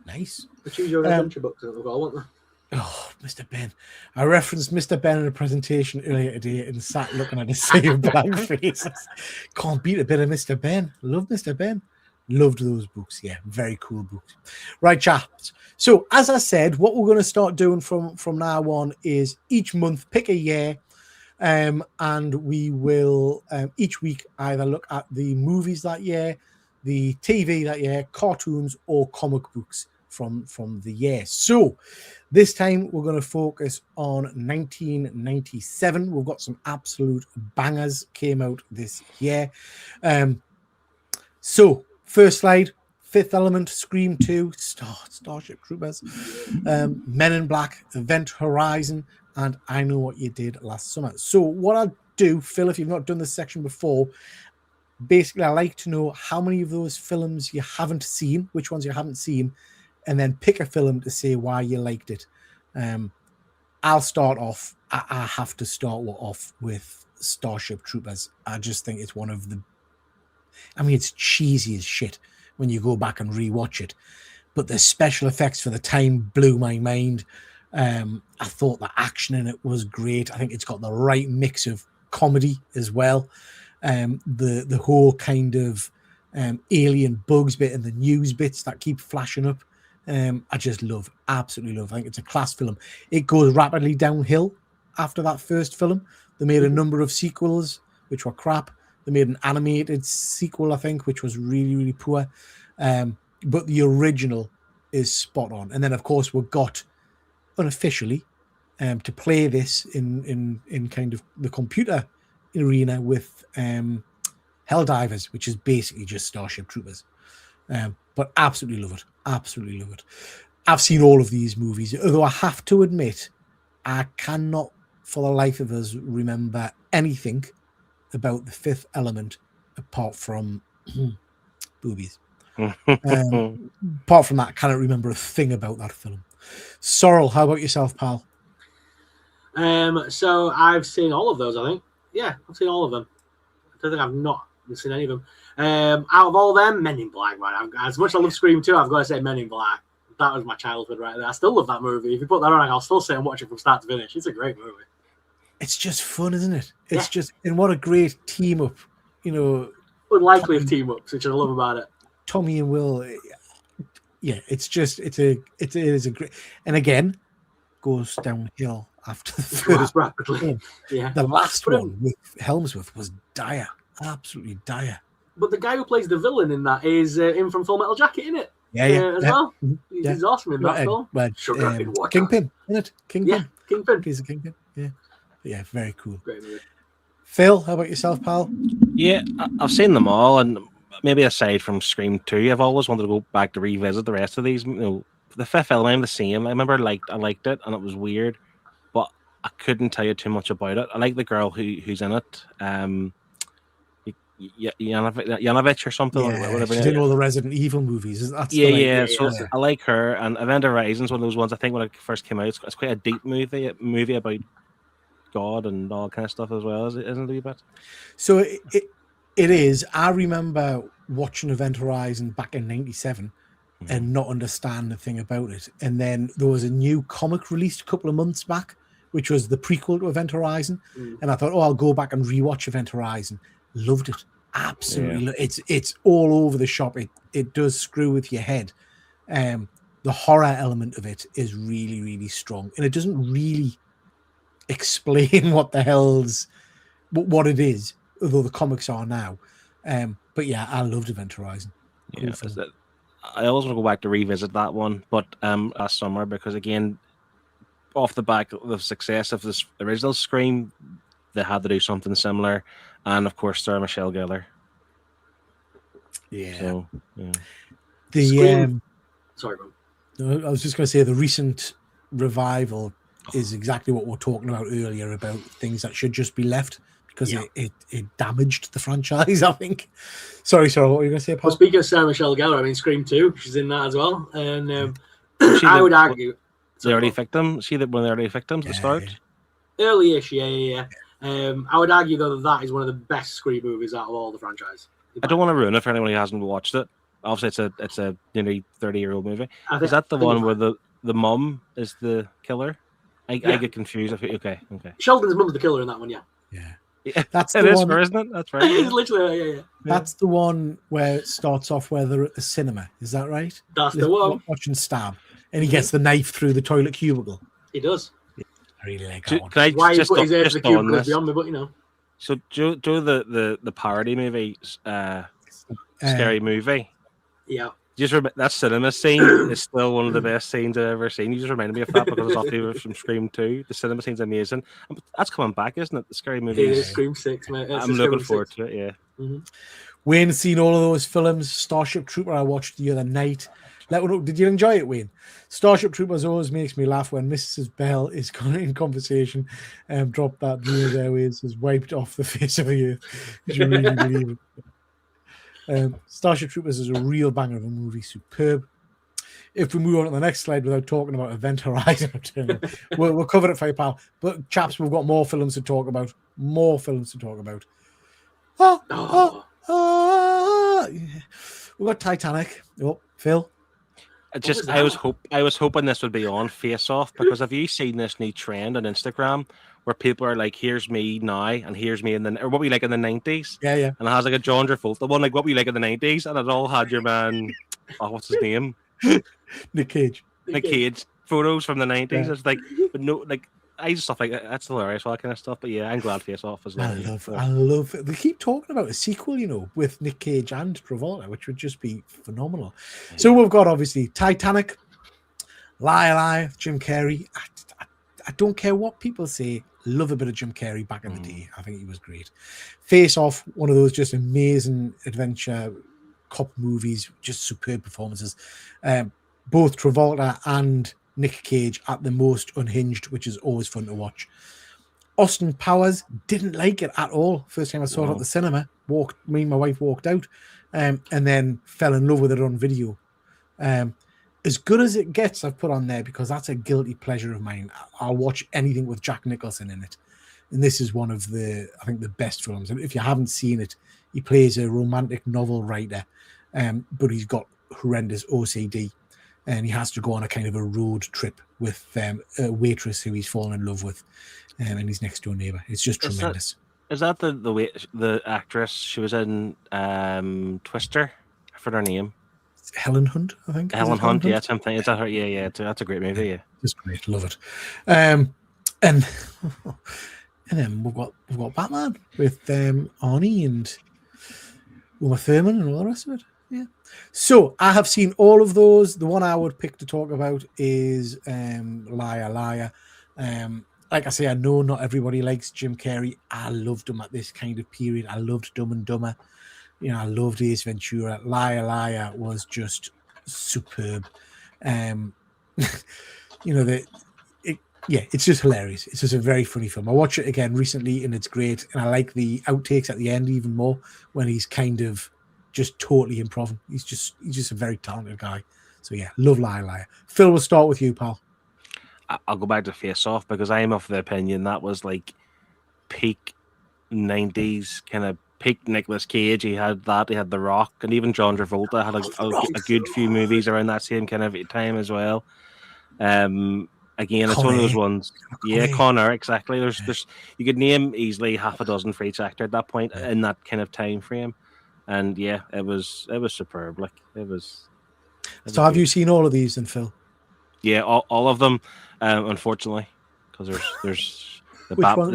Nice. The Choose Your Adventure books as well, weren't they? Oh, Mr. Ben. I referenced Mr. Ben in a presentation earlier today and sat looking at his sea of blank faces. Can't beat a bit of Mr. Ben. Love Mr. Ben. Loved those books. Yeah, very cool books. Right, chaps. So, as I said, what we're going to start doing from now on is each month pick a year, and we will each week either look at the movies that year, the TV that year, cartoons, or comic books from the year. So this time we're going to focus on 1997. We've got some absolute bangers came out this year. So first slide, Fifth Element, Scream 2, Starship Troopers, Men in Black, Event Horizon, and I Know What You Did Last Summer. So what I'll do, Phil, if you've not done this section before, basically I like to know how many of those films you haven't seen, which ones you haven't seen, and then pick a film to say why you liked it. I'll start off. I have to start off with Starship Troopers. I just think it's one of the... I mean, it's cheesy as shit when you go back and rewatch it, but the special effects for the time blew my mind. I thought the action in it was great. I think it's got the right mix of comedy as well. The whole kind of alien bugs bit and the news bits that keep flashing up. I just absolutely love. I think it's a class film. It goes rapidly downhill after that first film. They made a number of sequels, which were crap. They made an animated sequel, I think, which was really, really poor. But the original is spot on. And then, of course, we got unofficially to play this in kind of the computer arena with Helldivers, which is basically just Starship Troopers. But absolutely love it. Absolutely love it. I've seen all of these movies, although I have to admit, I cannot for the life of us remember anything about The Fifth Element apart from boobies. Apart from that, I cannot remember a thing about that film. Sorrel, how about yourself, pal? So I've seen all of those, I think. Yeah, I've seen all of them. I don't think I've not seen any of them. Out of all them, Men in Black, man. As much as I love Scream 2, I've got to say Men in Black. That was my childhood right there. I still love that movie. If you put that on, I'll still sit and watch it from start to finish. It's a great movie. It's just fun, isn't it? It's just, and what a great team up, Unlikely of team ups, which I love about it. Tommy and Will. Yeah, it is a great, and again, goes downhill after the first rapidly. Yeah, the last one with Helmsworth was dire, absolutely dire. But the guy who plays the villain in that is in from Full Metal Jacket, isn't it? As well. He's awesome in that film. Kingpin, isn't it? Kingpin. Yeah, Kingpin. He's a Kingpin. Yeah, very cool. Great movie. Phil, how about yourself, pal? Yeah, I've seen them all, and maybe aside from Scream 2, I've always wanted to go back to revisit the rest of these. The fifth film, I'm the same. I remember I liked it, and it was weird, but I couldn't tell you too much about it. I like the girl who's in it. Yanovich or something. Yeah, whatever. She's in all the Resident Evil movies. So I like her. And Event Horizon's one of those ones. I think when it first came out, it's quite a deep movie about God and all kind of stuff as well, isn't it? A wee bit? So it is. I remember watching Event Horizon back in '97 and not understand a thing about it. And then there was a new comic released a couple of months back, which was the prequel to Event Horizon. And I thought, I'll go back and rewatch Event Horizon. Loved it. Absolutely. It's all over the shop. It does screw with your head. The horror element of it is really, really strong. And it doesn't really explain what it is, although the comics are now. But yeah, I loved Event Horizon. Cool film. I always want to go back to revisit that one, but last summer, because again, off the back of the success of this original Scream, they had to do something similar, and of course, Sarah Michelle Gellar. Yeah. So, yeah. Sorry, man. No, I was just going to say the recent revival is exactly what we were talking about earlier about things that should just be left because it damaged the franchise, I think. Sorry, what were you going to say, Paul? Well, speaking of Sarah Michelle Gellar, I mean, Scream 2, she's in that as well. And I would argue... The early victim? See that one of the early victims at the start? Early-ish, yeah. I would argue, though, that is one of the best Scream movies out of all the franchise. I don't want to ruin it for anyone who hasn't watched it. Obviously, it's a nearly 30-year-old movie. Is that the one where the mum is the killer? I get confused. Okay. Sheldon's mum's the killer in that one, yeah. That's it the is, one, isn't it? That's right. It's literally, yeah. That's the one where it starts off where they're at the cinema. Is that right? That's the one. Watching Stab. And he gets the knife through the toilet cubicle. He does. I really like that one. Can I Why just he put his head just to the on cubicle this? is beyond me, but you know. So, do the parody movie, Scary Movie? Yeah. Just that cinema scene is still one of the best scenes I've ever seen. You just reminded me of that because it's obviously from Scream 2. The cinema scene's amazing. That's coming back, isn't it? The Scary Movie. It is Scream 6, mate. I'm looking forward to it, yeah. Mm-hmm. Wayne's seen all of those films. Starship Trooper I watched the other night. Did you enjoy it, Wayne? Starship Troopers always makes me laugh when Mrs. Bell is in conversation and drop that Viewers Airways is wiped off the face of the earth. It's really, really Starship Troopers is a real banger of a movie, superb. If we move on to the next slide without talking about Event Horizon, we'll cover it for you, pal. But chaps, we've got more films to talk about. We've got Titanic. Oh, Phil. I was hoping this would be on Face Off because have you seen this new trend on Instagram where people are like, "Here's me now," and "Here's me or what we like in the '90s." Yeah. And it has like a John Travolta one, like what we like in the '90s, and it all had your man. Oh, what's his name? Nick Cage. Nick Cage photos from the '90s. Yeah. It's like, but no, like I just stuff like that. That's hilarious, all that kind of stuff. But yeah, I'm glad Face Off is. I love it. They keep talking about a sequel, with Nick Cage and Travolta, which would just be phenomenal. So we've got obviously Titanic, Lie, Jim Carrey. I don't care what people say. Love a bit of Jim Carrey back in the day. I think he was great. Face Off, one of those just amazing adventure cop movies, just superb performances. Both Travolta and Nick Cage at the most unhinged, which is always fun to watch. Austin Powers, didn't like it at all. First time I saw it at the cinema, me and my wife walked out. and then fell in love with it on video. As good as it gets, I've put on there because that's a guilty pleasure of mine. I'll watch anything with Jack Nicholson in it, and this is one of the, I think, the best films. And if you haven't seen it, he plays a romantic novel writer, but he's got horrendous OCD, and he has to go on a kind of a road trip with a waitress who he's fallen in love with, and his next door neighbor. It's just tremendous. Is that the actress? She was in Twister. I forgot her name. Helen Hunt, I think. Helen Hunt, yeah, something. Is that her? Yeah. That's a great movie. Yeah, it's great. Love it. And and then we've got Batman with Arnie and Uma Thurman and all the rest of it. Yeah. So I have seen all of those. The one I would pick to talk about is Liar Liar. Like I say, I know not everybody likes Jim Carrey. I loved him at this kind of period. I loved Dumb and Dumber. You know, I loved Ace Ventura. Liar Liar was just superb. You know, it's just hilarious. It's just a very funny film. I watched it again recently and it's great. And I like the outtakes at the end even more when he's kind of just totally improv. He's just a very talented guy. So yeah, love Liar Liar. Phil, we'll start with you, pal. I'll go back to Face Off because I'm of the opinion that was like peak 90s kind of peak Nicolas Cage. He had that, he had The Rock, and even John Travolta had a good few movies around that same kind of time as well. Again, it's one of those ones. Yeah, Connor, exactly. There's you could name easily half a dozen for each actor at that point in that kind of time frame. And yeah, it was superb. Like it was so have you seen all of these then, Phil? Yeah, all of them, unfortunately, because there's the Batman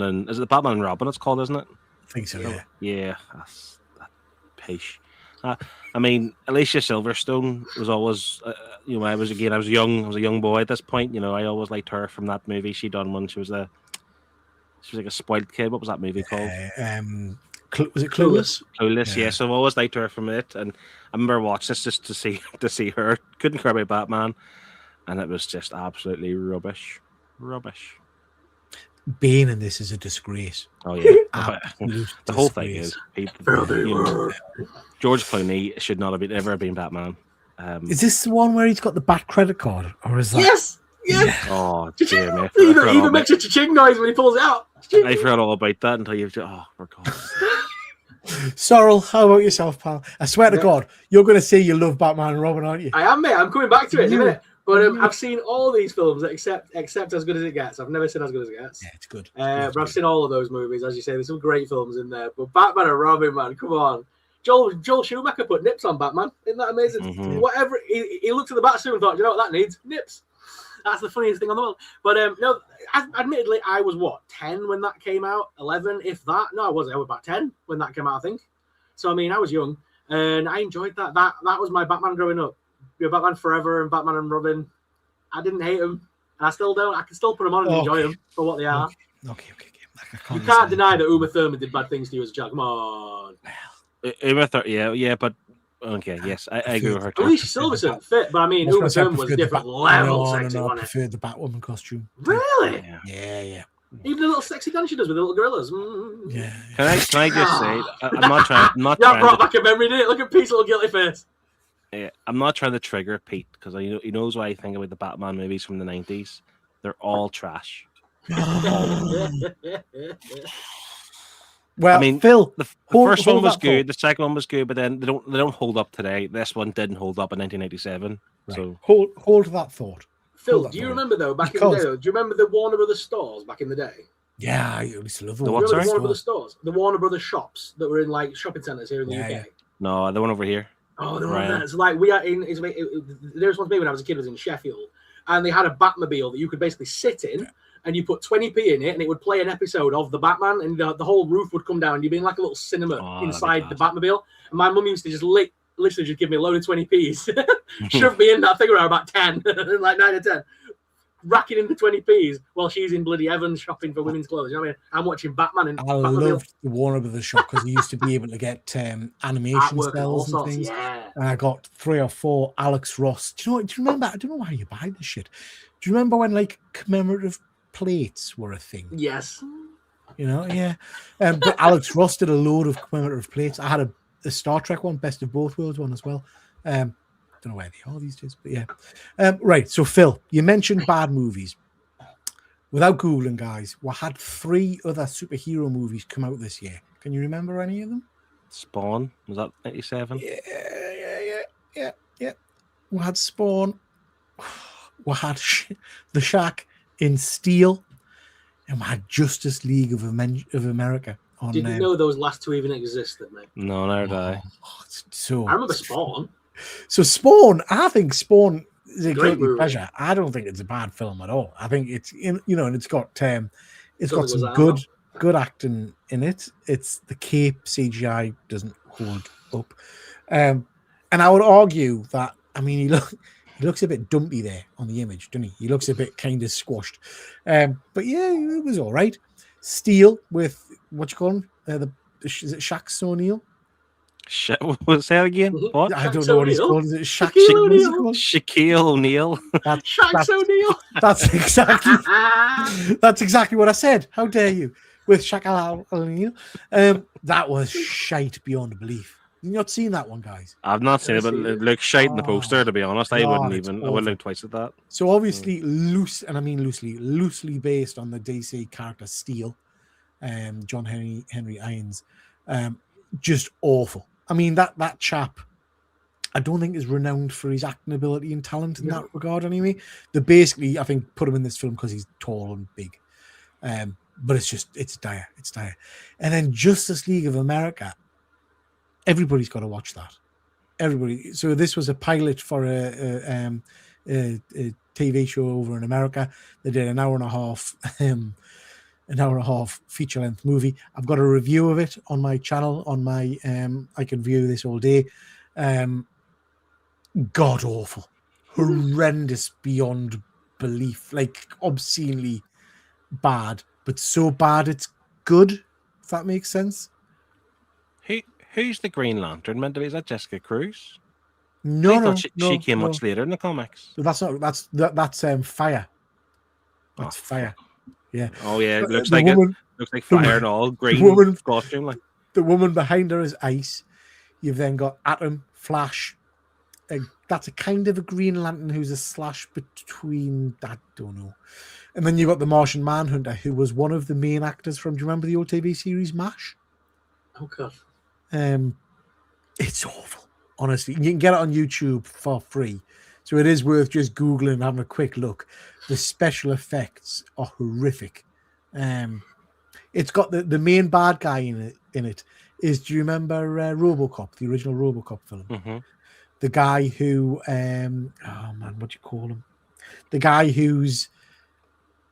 and is it the Batman and Robin? It's called, isn't it? I think so. Yeah. Yeah, that's that pish. I mean, Alicia Silverstone was always, you know, I was a young boy at this point. You know, I always liked her from that movie she done when she was like a spoiled kid. What was that movie called? Was it Clueless? Clueless, yeah. So I've always liked her from it, and I remember watching this just to see her. Couldn't care about Batman, and it was just absolutely rubbish. Bane in this is a disgrace. Oh yeah, the whole thing is George Clooney should not have ever been Batman. Is this the one where he's got the bat credit card, or is that? Yes. Oh dear me! He even makes a cha-ching noise when he pulls it out. I forgot all about that until you've for God. Sorrel, how about yourself, pal? I swear to God, you're going to say you love Batman and Robin, aren't you? I am, mate. I'm coming back to it in a minute. But I've seen all these films except As Good As It Gets. I've never seen As Good As It Gets. Yeah, it's good. But I've seen all of those movies, as you say. There's some great films in there. But Batman and Robin, man, come on. Joel Schumacher put nips on Batman. Isn't that amazing? Mm-hmm. Whatever he looked at the Batsuit and thought, you know what that needs? Nips. That's the funniest thing on the world. But no, admittedly, I was 10 when that came out, 11, if that. No, I wasn't. I was about 10 when that came out, I think. So I mean, I was young, and I enjoyed that. That was my Batman growing up. Batman Forever and Batman and Robin. I didn't hate them, and I still don't. I can still put them on and enjoy them for what they are. Okay. You can't deny that Uma Thurman did bad things to you as a child. Come on. Uma Thurman, yeah, but. Okay, yes, I agree with her too. Alicia Silverstone fit, but I mean, Uma Thurman was different level sexy, I wasn't it? preferred the Batwoman costume. Really? Yeah. Even the little sexy dance she does with the little gorillas. Yeah. Can I just say, I'm not trying. That brought back a memory, didn't it? Look at Pete's little guilty face. Yeah, I'm not trying to trigger Pete because he knows what I think about the Batman movies from the 90s. They're all trash. Well, I mean, Phil, the first one was good, the second one was good, but then they don't hold up today. This one didn't hold up in 1987. Right. So hold that thought. Phil, do you remember though back in the day? Do you remember the Warner Brothers stores back in the day? Yeah, I used to love the what, sorry? Warner Brothers stores, the Warner Brothers shops that were in like shopping centers here in the UK. Yeah. No, the one over here. Oh, the one there. It's like we are in. There's one to me when I was a kid. Was in Sheffield, and they had a Batmobile that you could basically sit in. Yeah. And you put 20p in it, and it would play an episode of the Batman, and the whole roof would come down, and you'd be in like a little cinema inside the Batmobile. And my mum used to just literally just give me a load of 20p's, shove me in that thing when I was about 10, like 9 or 10, racking in the 20p's while she's in bloody Evans shopping for women's clothes. You know what I mean? I'm watching Batman and I loved the Warner Brothers shop because you used to be able to get animation cells and things. Yeah. And I got 3 or 4 Alex Ross. Do you remember? I don't know why you buy this shit. Do you remember when like commemorative plates were a thing? Yes. You know, yeah. But Alex Ross did a load of commemorative plates. I had a the Star Trek one, Best of Both Worlds one as well. Don't know where they are these days, but yeah. Right. So Phil, you mentioned bad movies. Without Googling, guys, we had 3 other superhero movies come out this year. Can you remember any of them? Spawn, was that 97? Yeah. We had Spawn. We had The Shack in Steel, and we had Justice League of America. On, Didn't know those last 2 even existed, mate. No, neither did I. So I remember Spawn. So Spawn, I think Spawn is a Great guilty movie. pleasure. I don't think it's a bad film at all. I think it's and it's got some Something good acting in it. It's the cape CGI doesn't hold up, and I would argue that he looks a bit dumpy there on the image, doesn't he? He looks a bit kind of squashed, but yeah, it was all right. Steel with what you call him? Is it Shax O'Neal? What was that again? What? I don't know what he's called. Is it Shaquille O'Neal? Shaquille O'Neal. Shax O'Neal. That's exactly what I said. How dare you? With Shaquille O'Neal. That was shite beyond belief. You've not seen that one, guys? I've not seen it, but it looks shite in the poster, to be honest. I wouldn't look twice at that. So obviously loosely based on the DC character Steel, John Henry Irons. Just awful. I mean, that chap, I don't think is renowned for his acting ability and talent in that regard anyway. They basically, I think, put him in this film because he's tall and big. But it's dire. It's dire. And then Justice League of America, everybody's got to watch that. Everybody. So this was a pilot for a TV show over in America. They did an hour and a half feature-length movie. I've got a review of it on my channel, on my I can view this all day. God awful, horrendous beyond belief, like obscenely bad, but so bad it's good, if that makes sense. Who's the Green Lantern meant to be? Is that Jessica Cruz? No, she came much later in the comics. That's Fire. That's Fire. Yeah. Oh yeah, it looks the like woman, it looks like fire and all green costume. Like the woman behind her is Ice. You've then got Atom, Flash. That's a kind of a Green Lantern who's a slash between, I don't know. And then you've got the Martian Manhunter, who was one of the main actors from, do you remember the old TV series MASH? Oh god. It's awful, honestly. You can get it on YouTube for free. So it is worth just Googling and having a quick look. The special effects are horrific. It's got the main bad guy in it is, do you remember RoboCop, the original RoboCop film? mm-hmm. The guy who, what do you call him? The guy who's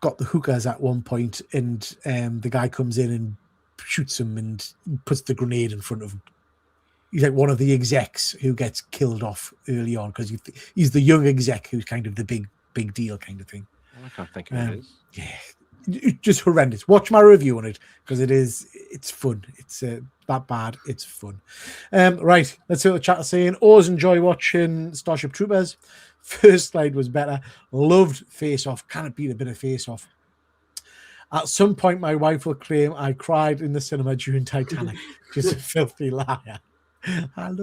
got the hookahs at one point, and the guy comes in and shoots him and puts the grenade in front of him. He's like one of the execs who gets killed off early on because he's the young exec who's kind of the big deal kind of thing. I can't think of it. Yeah, it's just horrendous. Watch my review on it because it's fun. It's that bad. It's fun. Right, let's see what the chat is saying. Always enjoy watching Starship Troopers. First slide was better. Loved Face Off. Can't beat a bit of Face Off. At some point, my wife will claim I cried in the cinema during Titanic. She's a filthy liar. I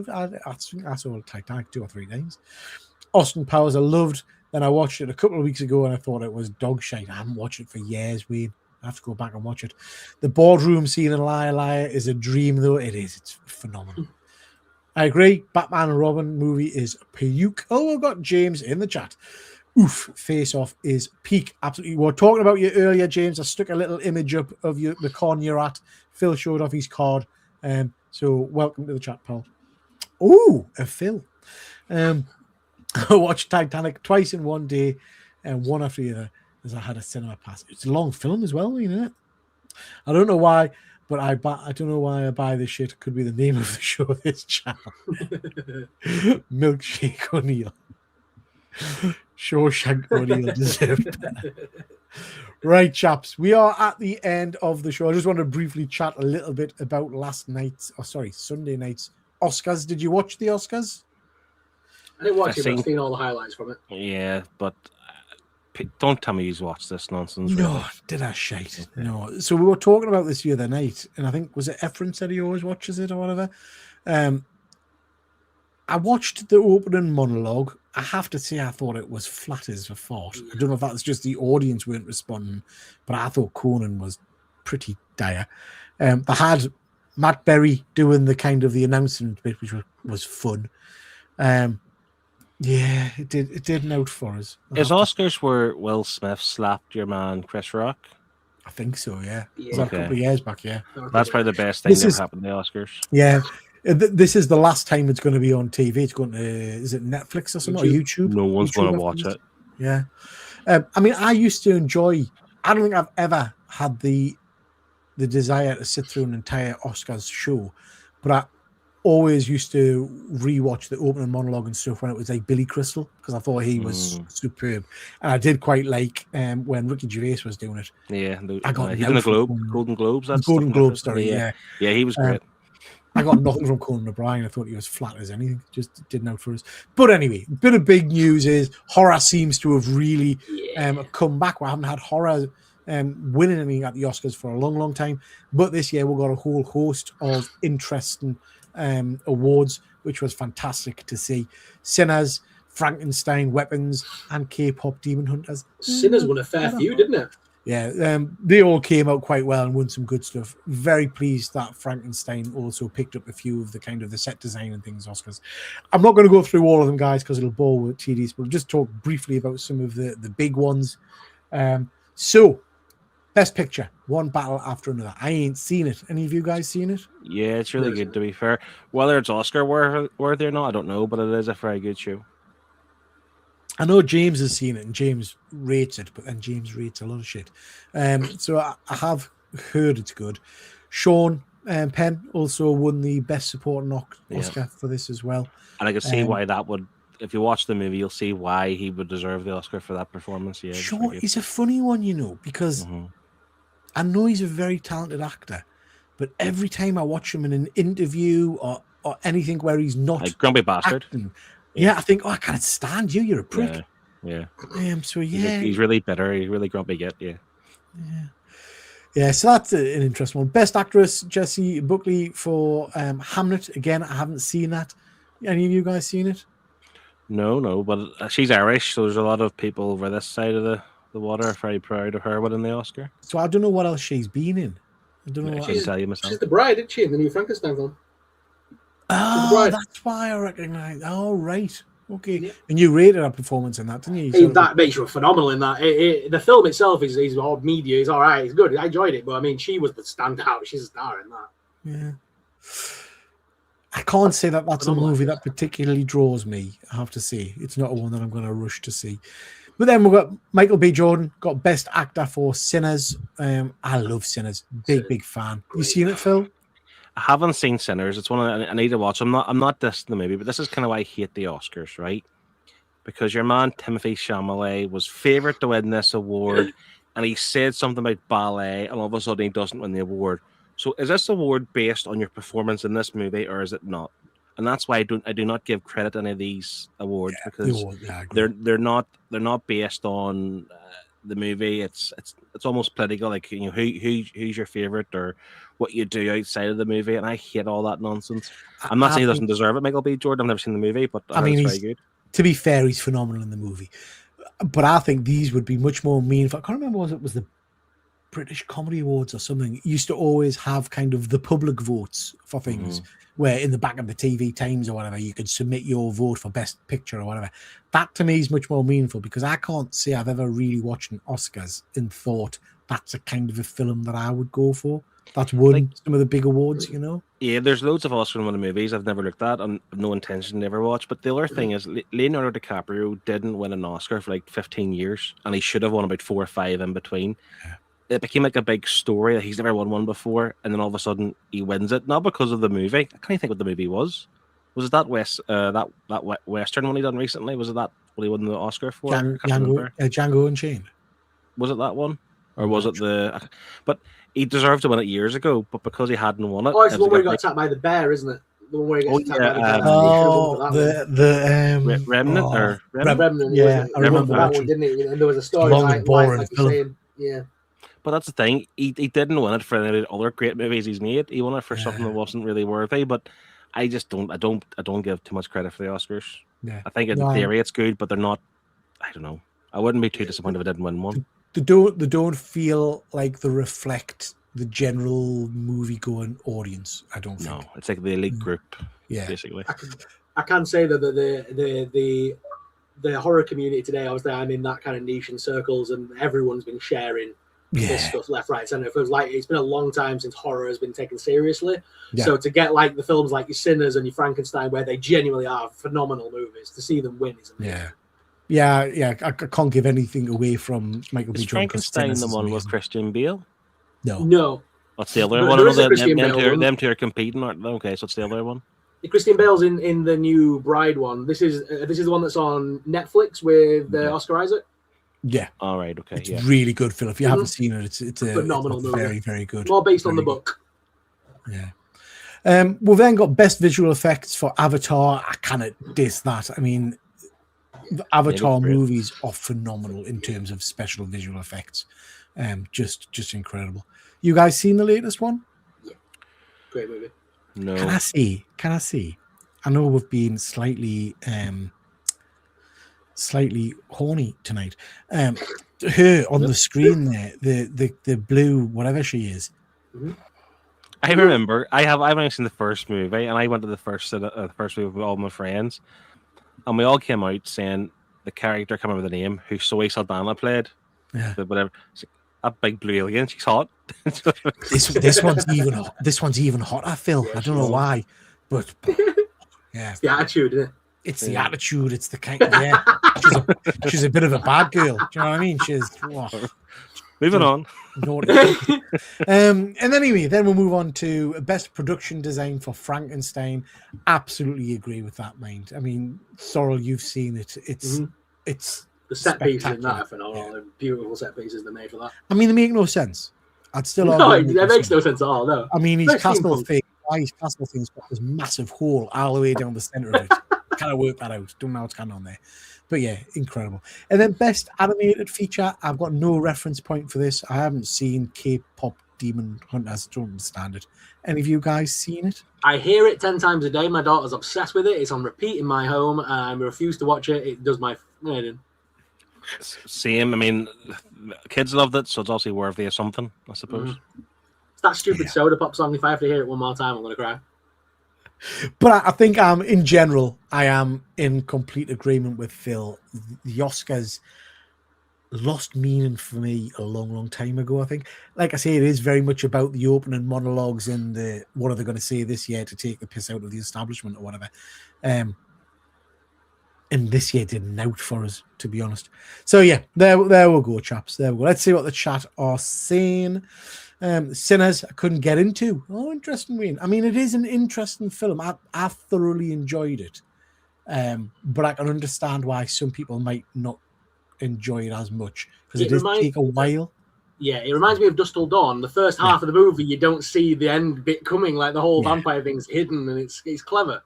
saw Titanic 2 or 3 times. Austin Powers, I loved. Then I watched it a couple of weeks ago and I thought it was dog shite. I haven't watched it for years, Wayne. I have to go back and watch it. The boardroom scene in Liar Liar is a dream, though. It is. It's phenomenal. I agree. Batman and Robin movie is puke. Oh, I've got James in the chat. Oof, Face Off is peak. Absolutely. We were talking about you earlier, James. I stuck a little image up of you, the con you're at. Phil showed off his card. So welcome to the chat, pal. Oh, a Phil. I watched Titanic twice in one day, and one after the other, as I had a cinema pass. It's a long film as well, you know. I don't know why, but I don't know why I buy this shit. It could be the name of the show, this channel. Milkshake O'Neill. Shawshank O'Neill deserved better. Right, chaps, we are at the end of the show. I just want to briefly chat a little bit about Sunday night's Oscars. Did you watch the Oscars? I didn't watch it, but I've seen all the highlights from it. Yeah, but don't tell me you've watched this nonsense. No, really. did I shite it? No. So we were talking about this the other night, and I think, was it Efren said he always watches it or whatever? I watched the opening monologue. I have to say, I thought it was flat as a fart. I don't know if that's just the audience weren't responding, but I thought Conan was pretty dire. They had Matt Berry doing the kind of the announcement bit, which was fun. Yeah, it did note for us. Is Oscars where Will Smith slapped your man Chris Rock? I think so, yeah. Yeah. Was that a couple of years back, yeah. That's probably the best thing that ever happened to the Oscars. Yeah. This is the last time it's going to be on TV. It's going to, is it Netflix or something? Or YouTube? No one's YouTube going to watch it. Yeah. I mean, I used to enjoy, I don't think I've ever had the desire to sit through an entire Oscars show, but I always used to rewatch the opening monologue and stuff when it was like Billy Crystal, because I thought he was superb. And I did quite like when Ricky Gervais was doing it. Yeah. I got he's in the Golden Globes. That's Golden Globe story, yeah. Yeah, he was great. I got nothing from Conan O'Brien. I thought he was flat as anything. Just didn't out for us. But anyway, a bit of big news is horror seems to have really come back. We haven't had horror winning anything at the Oscars for a long, long time. But this year we've got a whole host of interesting awards, which was fantastic to see. Sinners, Frankenstein, Weapons, and K-pop Demon Hunters. Sinners won a fair few, didn't it? Yeah, they all came out quite well and won some good stuff. Very pleased that Frankenstein also picked up a few of the kind of the set design and things Oscars. I'm not going to go through all of them, guys, because it'll bore with TDs, but we'll just talk briefly about some of the big ones. So, Best Picture, one battle after another. I ain't seen it. Any of you guys seen it? Yeah, it's really good, to be fair. Whether it's Oscar worthy or not, I don't know, but it is a very good show. I know James has seen it and James rates it, but then James rates a lot of shit. So I have heard it's good. Sean Penn also won the Best Supporting Oscar for this as well. And I can see why that would, if you watch the movie, you'll see why he would deserve the Oscar for that performance. Yeah, Sean is a funny one, you know, because I know he's a very talented actor, but every time I watch him in an interview or anything where he's not like Grumpy Bastard. Acting, yeah, I think, I can't stand you. You're a prick. Yeah. So yeah, he's really bitter. He's really grumpy. Yeah. So that's an interesting one. Best Actress, Jessie Buckley for Hamlet. Again, I haven't seen that. Any of you guys seen it? No, but she's Irish, so there's a lot of people over this side of the water are very proud of her winning the Oscar. So I don't know what else she's been in. I don't know. I can tell you myself. She's the bride, isn't she, in the new Frankenstein film? Oh, that's why I recognize. Oh, right. Okay. Yeah. And you rated her performance in that, didn't you? That makes her phenomenal in that. The film itself is all media. It's all right. It's good. I enjoyed it. But, I mean, she was the standout. She's a star in that. Yeah. I can't say that that's a movie that particularly draws me, I have to say. It's not one that I'm going to rush to see. But then we've got Michael B. Jordan, got Best Actor for Sinners. I love Sinners. Big fan. You seen it, Phil? I haven't seen Sinners. It's one I need to watch. I'm not dissing the movie, but this is kind of why I hate the Oscars, right? Because your man Timothée Chalamet was favourite to win this award, and he said something about ballet, and all of a sudden he doesn't win the award. So is this award based on your performance in this movie, or is it not? And that's why I do not give credit to any of these awards, because they're not based on the movie. It's almost political, like, you know, who's your favorite or what you do outside of the movie, and I hate all that nonsense. I'm not saying he doesn't deserve it, Michael B. Jordan. I've never seen the movie, but I mean, he's very good. To be fair, he's phenomenal in the movie, but I think these would be much more meaningful. I can't remember what it was, the British Comedy Awards or something. It used to always have kind of the public votes for things, where in the back of the TV Times or whatever, you could submit your vote for Best Picture or whatever. That to me is much more meaningful, because I can't say I've ever really watched an Oscars and thought that's a kind of a film that I would go for. That's won some of the big awards, you know? Yeah, there's loads of Oscar-winning movies I've never looked at and no intention to ever watch. But the other thing is, Leonardo DiCaprio didn't win an Oscar for like 15 years, and he should have won about 4 or 5 in between. Yeah. It became like a big story that he's never won one before, and then all of a sudden he wins it, not because of the movie. I can't even think what the movie was. Was it that that Western one he done recently? Was it that what he won the Oscar for? Django Unchained. Was it that one? Or was it the... But he deserved to win it years ago, but because he hadn't won it... Oh, it's the one where he got attacked by the bear, isn't it? The one where he gets attacked by the bear. Remnant? Remnant, yeah. I remember that one, didn't it? And there was a story like you're saying. Yeah. But that's the thing. He didn't win it for any other great movies he's made. He won it for something that wasn't really worthy. But I just don't. I don't give too much credit for the Oscars. Yeah. I think in theory it's good, but they're not. I don't know. I wouldn't be too disappointed if it didn't win one. They don't feel like they reflect the general movie-going audience. I don't think. No, it's like the elite group. Yeah, basically. I can say that the horror community today, obviously, I'm in that kind of niche and circles, and everyone's been sharing this stuff left, right, center. It feels like it's been a long time since horror has been taken seriously. Yeah. So to get like the films like your Sinners and your Frankenstein, where they genuinely are phenomenal movies, to see them win is amazing. Yeah. I can't give anything away from Michael B. Jordan. Frankenstein the one with Christian Bale? No. What's the other one? Them two are competing, aren't they? Okay, so it's the other one. Christian Bale's in the new Bride one. This is the one that's on Netflix with Oscar Isaac. Yeah. All right. Okay. It's really good, Phil. If you haven't seen it, it's a phenomenal movie. Very, very good. More based on the book. Yeah. We've then got best visual effects for Avatar. I cannot diss that. I mean, the Avatar movies are phenomenal in terms of special visual effects. Just incredible. You guys seen the latest one? Yeah. Great movie. No. Can I see? I know we've been slightly horny tonight. Her on the screen there, the blue, whatever she is. Mm-hmm. I remember I've only seen the first movie, and I went to the first movie with all my friends, and we all came out saying the character, I can't remember the name, who Zoe Saldana played. Yeah. But whatever. That big blue alien, she's hot. this one's even hotter, Phil. I don't know why, but yeah, it's the attitude, isn't it? It's the attitude. It's the kind. Yeah, she's a bit of a bad girl. Do you know what I mean? She's moving on. And anyway, then we'll move on to best production design for Frankenstein. Absolutely agree with that, mind. I mean, Sorrel, you've seen it. It's the set pieces in that are phenomenal. Beautiful set pieces they made for that. I mean, they make no sense. I'd still it makes no sense at all. No, I mean, his castle thing's got this massive hole all the way down the center of it. Kind of work that out. Don't know what's going on there, but yeah, incredible. And then best animated feature. I've got no reference point for this. I haven't seen K-pop Demon Hunters. Don't understand it. Any of you guys seen it? I hear it 10 times a day. My daughter's obsessed with it. It's on repeat in my home. I refuse to watch it. It does my Same. I mean, kids loved it, so it's also worthy of something, I suppose. It's that stupid soda pop song. If I have to hear it one more time, I'm going to cry. But I think in general, I am in complete agreement with Phil. The Oscars lost meaning for me a long time ago, I think. Like I say, it is very much about the opening monologues and the what are they going to say this year to take the piss out of the establishment or whatever. And this year didn't out for us, to be honest. So yeah, there we'll go, chaps. There we go. Let's see what the chat are saying. Sinners, I couldn't get into. Oh, interesting, Wayne. I mean, it is an interesting film. I thoroughly enjoyed it. But I can understand why some people might not enjoy it as much because it does take a while. Yeah, it reminds me of Dusk Till Dawn. The first half of the movie, you don't see the end bit coming, like the whole vampire thing's hidden, and it's clever.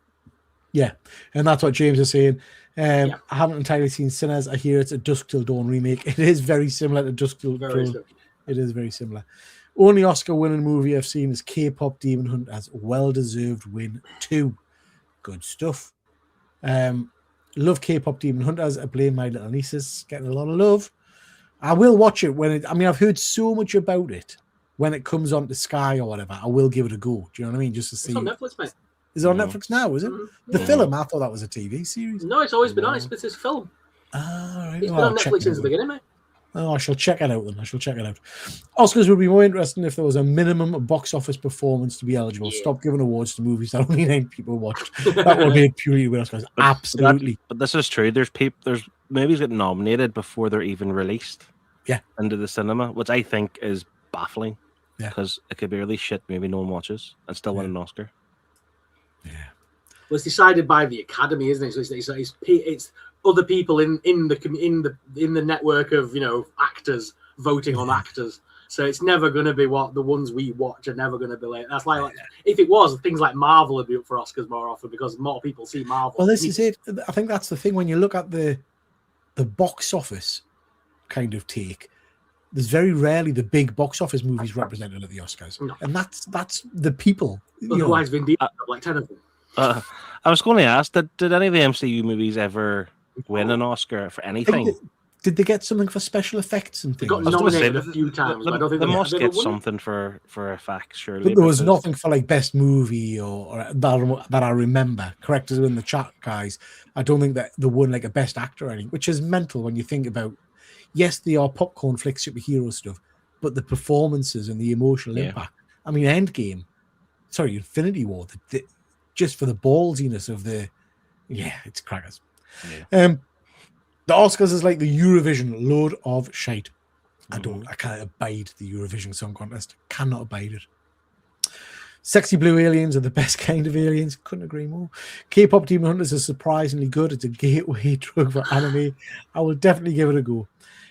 Yeah, and that's what James is saying. I haven't entirely seen Sinners. I hear it's a Dusk Till Dawn remake. It is very similar to Dusk Till Dawn. It is very similar. Only Oscar-winning movie I've seen is K-pop Demon Hunters. Well-deserved win 2. Good stuff. Love K-pop Demon Hunters. I blame my little nieces. Getting a lot of love. I will watch it when it... I mean, I've heard so much about it. When it comes onto Sky or whatever, I will give it a go. Do you know what I mean? Just to see... It's on Netflix, mate. Is it on Netflix now, is it? Mm-hmm. The film, I thought that was a TV series. No, it's always been on. It's a film. Right. It's been on Netflix since the beginning, mate. Oh, I shall check it out then. Oscars would be more interesting if there was a minimum box office performance to be eligible. Yeah. Stop giving awards to movies that only 9 people watched. That would be purely win Oscars. Absolutely. But this is true. There's movies get nominated before they're even released. Yeah. Into the cinema, which I think is baffling. Yeah. Because it could be really shit. Maybe no one watches and still win an Oscar. Yeah. Well, it's decided by the Academy, isn't it? So it's other people in the network of actors voting on actors. So it's never going to be what the ones we watch are never going to be like. That's like if it was, things like Marvel would be up for Oscars more often because more people see Marvel. Well, this is it. I think that's the thing when you look at the box office kind of take. There's very rarely the big box office movies represented at the Oscars, and that's the people. Otherwise, Vin Diesel like 10 of them. I was going to ask, did any of the MCU movies ever win an Oscar for anything? Did they get something for special effects and They things? got nominated a few times, but I don't think they they've must ever get won it. something for effects, surely. But there was because- nothing for like best movie or that I remember. Correct us in the chat, guys. I don't think that they won like a best actor or anything, which is mental when you think about. Yes, they are popcorn flick superhero stuff, but the performances and the emotional impact. I mean, Infinity War. Just for the ballsiness of it's crackers. Yeah. The Oscars is like the Eurovision load of shite. Mhm. I can't abide the Eurovision Song Contest. Cannot abide it. Sexy blue aliens are the best kind of aliens. Couldn't agree more. K-pop Demon Hunters is surprisingly good. It's a gateway drug for anime. I will definitely give it a go.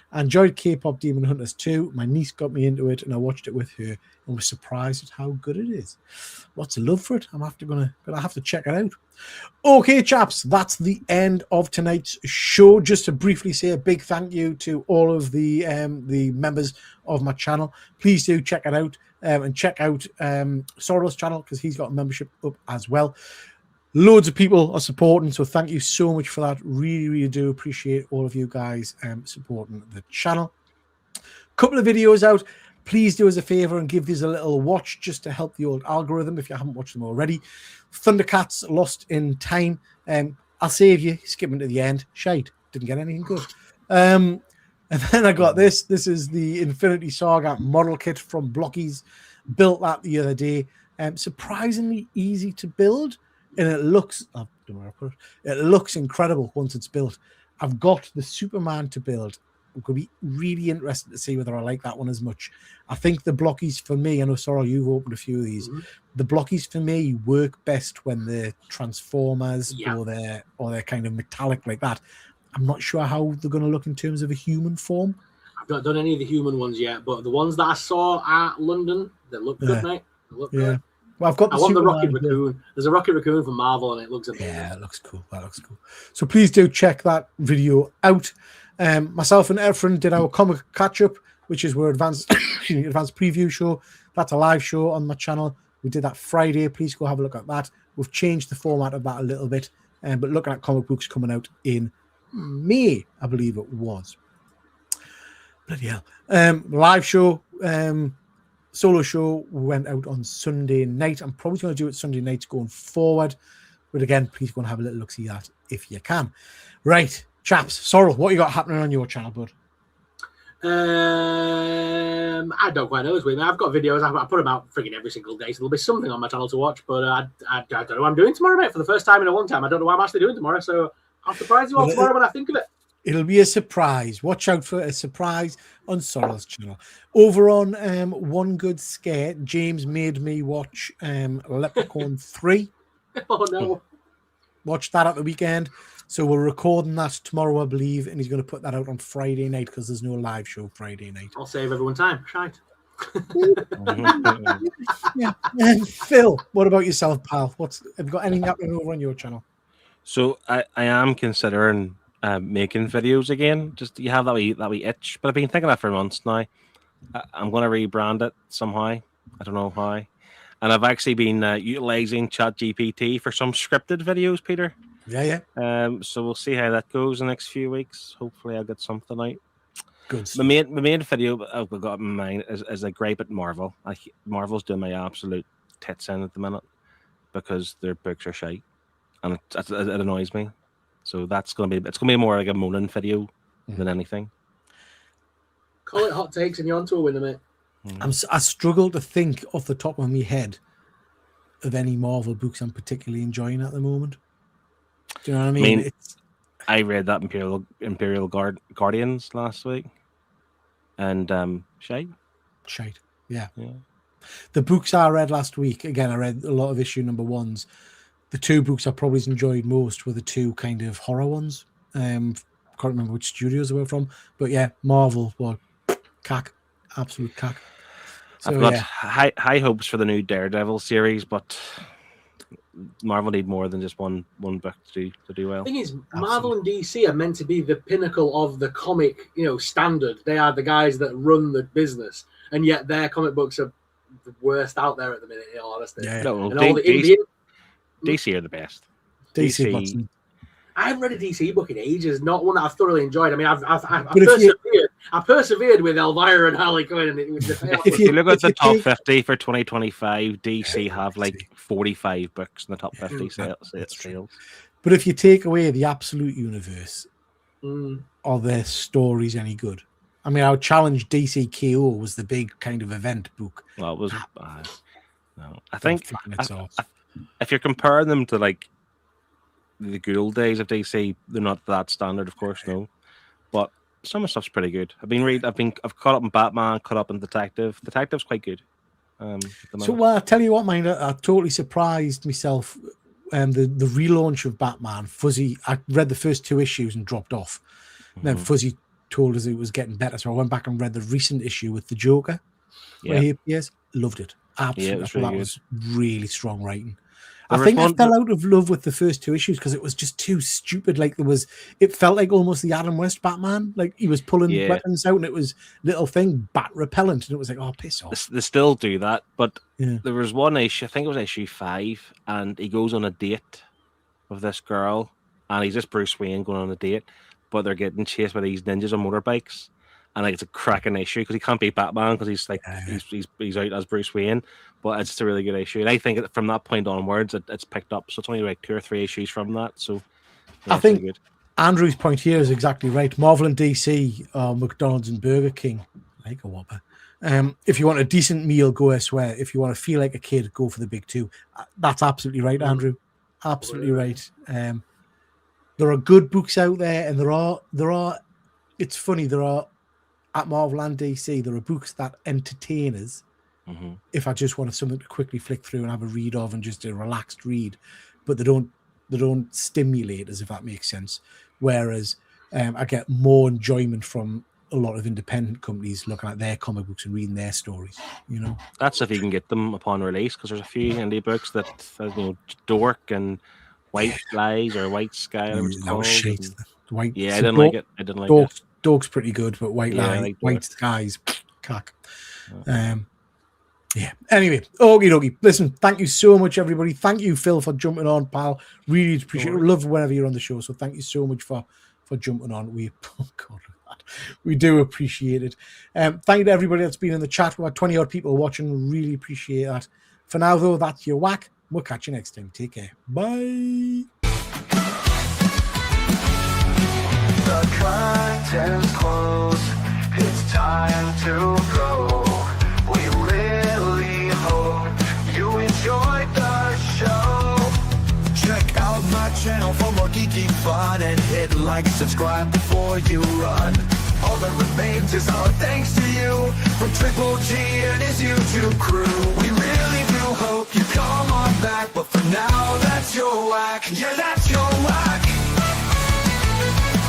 I enjoyed K-pop Demon Hunters too. My niece got me into it, and I watched it with her and was surprised at how good it is. Lots of love for it. I'm gonna have to check it out. Okay, chaps, that's the end of tonight's show. Just to briefly say a big thank you to all of the members of my channel. Please do check it out and check out Sorrel's channel because he's got a membership up as well. Loads of people are supporting, so thank you so much for that. Really, really do appreciate all of you guys supporting the channel. Couple of videos out. Please do us a favor and give these a little watch just to help the old algorithm if you haven't watched them already. Thundercats Lost in Time. I'll save you. Skipping to the end. Shite. Didn't get anything good. And then I got this. This is the Infinity Saga model kit from Blockies. Built that the other day. Surprisingly easy to build. And it looks, I don't know where I put it. It looks incredible once it's built. I've got the Superman to build. I'm going to be really interested to see whether I like that one as much. I think the Blockies for me, I know, Sorrel, you've opened a few of these. Mm-hmm. The Blockies for me work best when they're Transformers or they're kind of metallic like that. I'm not sure how they're going to look in terms of a human form. I've not done any of the human ones yet, but the ones that I saw at London, they look good, mate. They look good. Well, I've got I want the Rocket Raccoon. There's a Rocket Raccoon from Marvel, and it looks amazing. Yeah, it looks cool. That looks cool. So please do check that video out. Myself and Efren did our comic catch-up, which is our advanced preview show. That's a live show on my channel. We did that Friday. Please go have a look at that. We've changed the format of that a little bit, but looking at comic books coming out in May, I believe it was. Bloody hell. Live show, solo show went out on Sunday night. I'm probably going to do it Sunday nights going forward. But again, please go and have a little look-see at if you can. Right, chaps. Sorrel, what you got happening on your channel, bud? I don't quite know this week. I've got videos. I put them out frigging every single day, so there'll be something on my channel to watch. But I don't know what I'm doing tomorrow, mate. For the first time in a long time, I don't know what I'm actually doing tomorrow. So I'll surprise you all tomorrow when I think of it. It'll be a surprise. Watch out for a surprise on Sorrel's channel. Over on One Good Scare, James made me watch Leprechaun 3. Oh, no. Watch that at the weekend. So we're recording that tomorrow, I believe, and he's going to put that out on Friday night because there's no live show Friday night. I'll save everyone time. Shite. Yeah. Phil, what about yourself, pal? Have you got anything happening over on your channel? So I am considering making videos again. Just you have that wee itch, but I've been thinking that for months now. I'm going to rebrand it somehow. I don't know how. And I've actually been utilizing ChatGPT for some scripted videos, Peter. Yeah. So we'll see how that goes in the next few weeks. Hopefully, I'll get something out. Good. My main video I've got in mind is a gripe at Marvel. Marvel's doing my absolute tits in at the minute because their books are shite, and it annoys me. So it's gonna be more like a moaning video than anything. Call it hot takes, and you're onto a winner, mate. I struggle to think off the top of my head of any Marvel books I'm particularly enjoying at the moment. Do you know what I mean? I read that Imperial Guardians last week, and shite. Yeah. The books I read last week, again, I read a lot of issue number ones. The two books I probably enjoyed most were the two kind of horror ones. Can't remember which studios they were from, but yeah, Marvel, cack, absolute cack. So, I've got high hopes for the new Daredevil series, but Marvel need more than just one book to do well. The thing is, Marvel and DC are meant to be the pinnacle of the comic, standard. They are the guys that run the business, and yet their comic books are the worst out there at the minute. In all honesty, Yeah. And all the indie. DC are the best. DC. got some- I haven't read a DC book in ages. Not one that I've thoroughly enjoyed. I mean, I've But if you- persevered. I persevered with Elvira and Harley Quinn, and it was If you look at if the you top take- 50 for 2025, DC have like 45 books in the top 50 sales. But if you take away the absolute universe, Mm. are their stories any good? I mean, I would challenge DC KO was the big kind of event book. Well, it was no. I think Flatten its off. if you're comparing them to like the good old days of DC, they're not that standard, of course, no. But some of the stuff's pretty good. I've caught up in Batman, caught up in Detective. Detective's quite good. At the So, moment. well, I tell you what, mine, I totally surprised myself. The relaunch of Batman, Fuzzy, I read the first 2 issues and dropped off. Then Fuzzy told us it was getting better, so I went back and read the recent issue with the Joker, where he appears. Loved it. Absolutely. it was I thought really that was really strong writing. There I was think I one- fell out of love with the first 2 issues because it was just too stupid. Like it felt like almost the Adam West Batman. Like he was pulling weapons out and it was little thing bat repellent, and it was like, oh, piss off. They still do that, but Yeah. there was one issue, I think it was issue 5, and he goes on a date with this girl, and he's just Bruce Wayne going on a date, but they're getting chased by these ninjas on motorbikes, and like it's a cracking issue because he can't be Batman because he's like he's out as Bruce Wayne, but it's just a really good issue, and I think from that point onwards it's picked up, so it's only like 2 or 3 issues from that, so yeah, I it's really think good. Andrew's point here is exactly right. Marvel and DC are McDonald's and Burger King, like a Whopper. If you want a decent meal, go elsewhere. If you want to feel like a kid, go for the big 2. That's absolutely right, Andrew. Absolutely right. There are good books out there, and there are. It's funny. There are at Marvel and DC. There are books that entertain us. If I just wanted something to quickly flick through and have a read of, and just a relaxed read, but they don't stimulate us, if that makes sense. Whereas I get more enjoyment from a lot of independent companies looking at their comic books and reading their stories. You know, That's if you can get them upon release, because there's a few indie books that Dork and White Lies or White Sky, whatever it's that called. was shit. and- White, Yeah, so I didn't like it. I didn't like it. Dog's pretty good, but White Yeah, I Lie, like White Dork. Skies, cack. Yeah. Anyway, okie dokie. Listen, thank you so much, everybody. Thank you, Phil, for jumping on, pal. Really appreciate it. Love whenever you're on the show. So thank you so much for jumping on. We do appreciate it. Thank you to everybody that's been in the chat. We've had 20 odd people watching. Really appreciate that. For now, though, that's your whack. We'll catch you next time. Take care. Bye. The curtains close. It's time to go. We really hope you enjoyed the show. Check out my channel for more geeky fun and hit like and subscribe before you run. All that remains is our thanks to you from Triple G and his YouTube crew. We really do hope you come on back, but for now, that's your whack. Yeah, that's your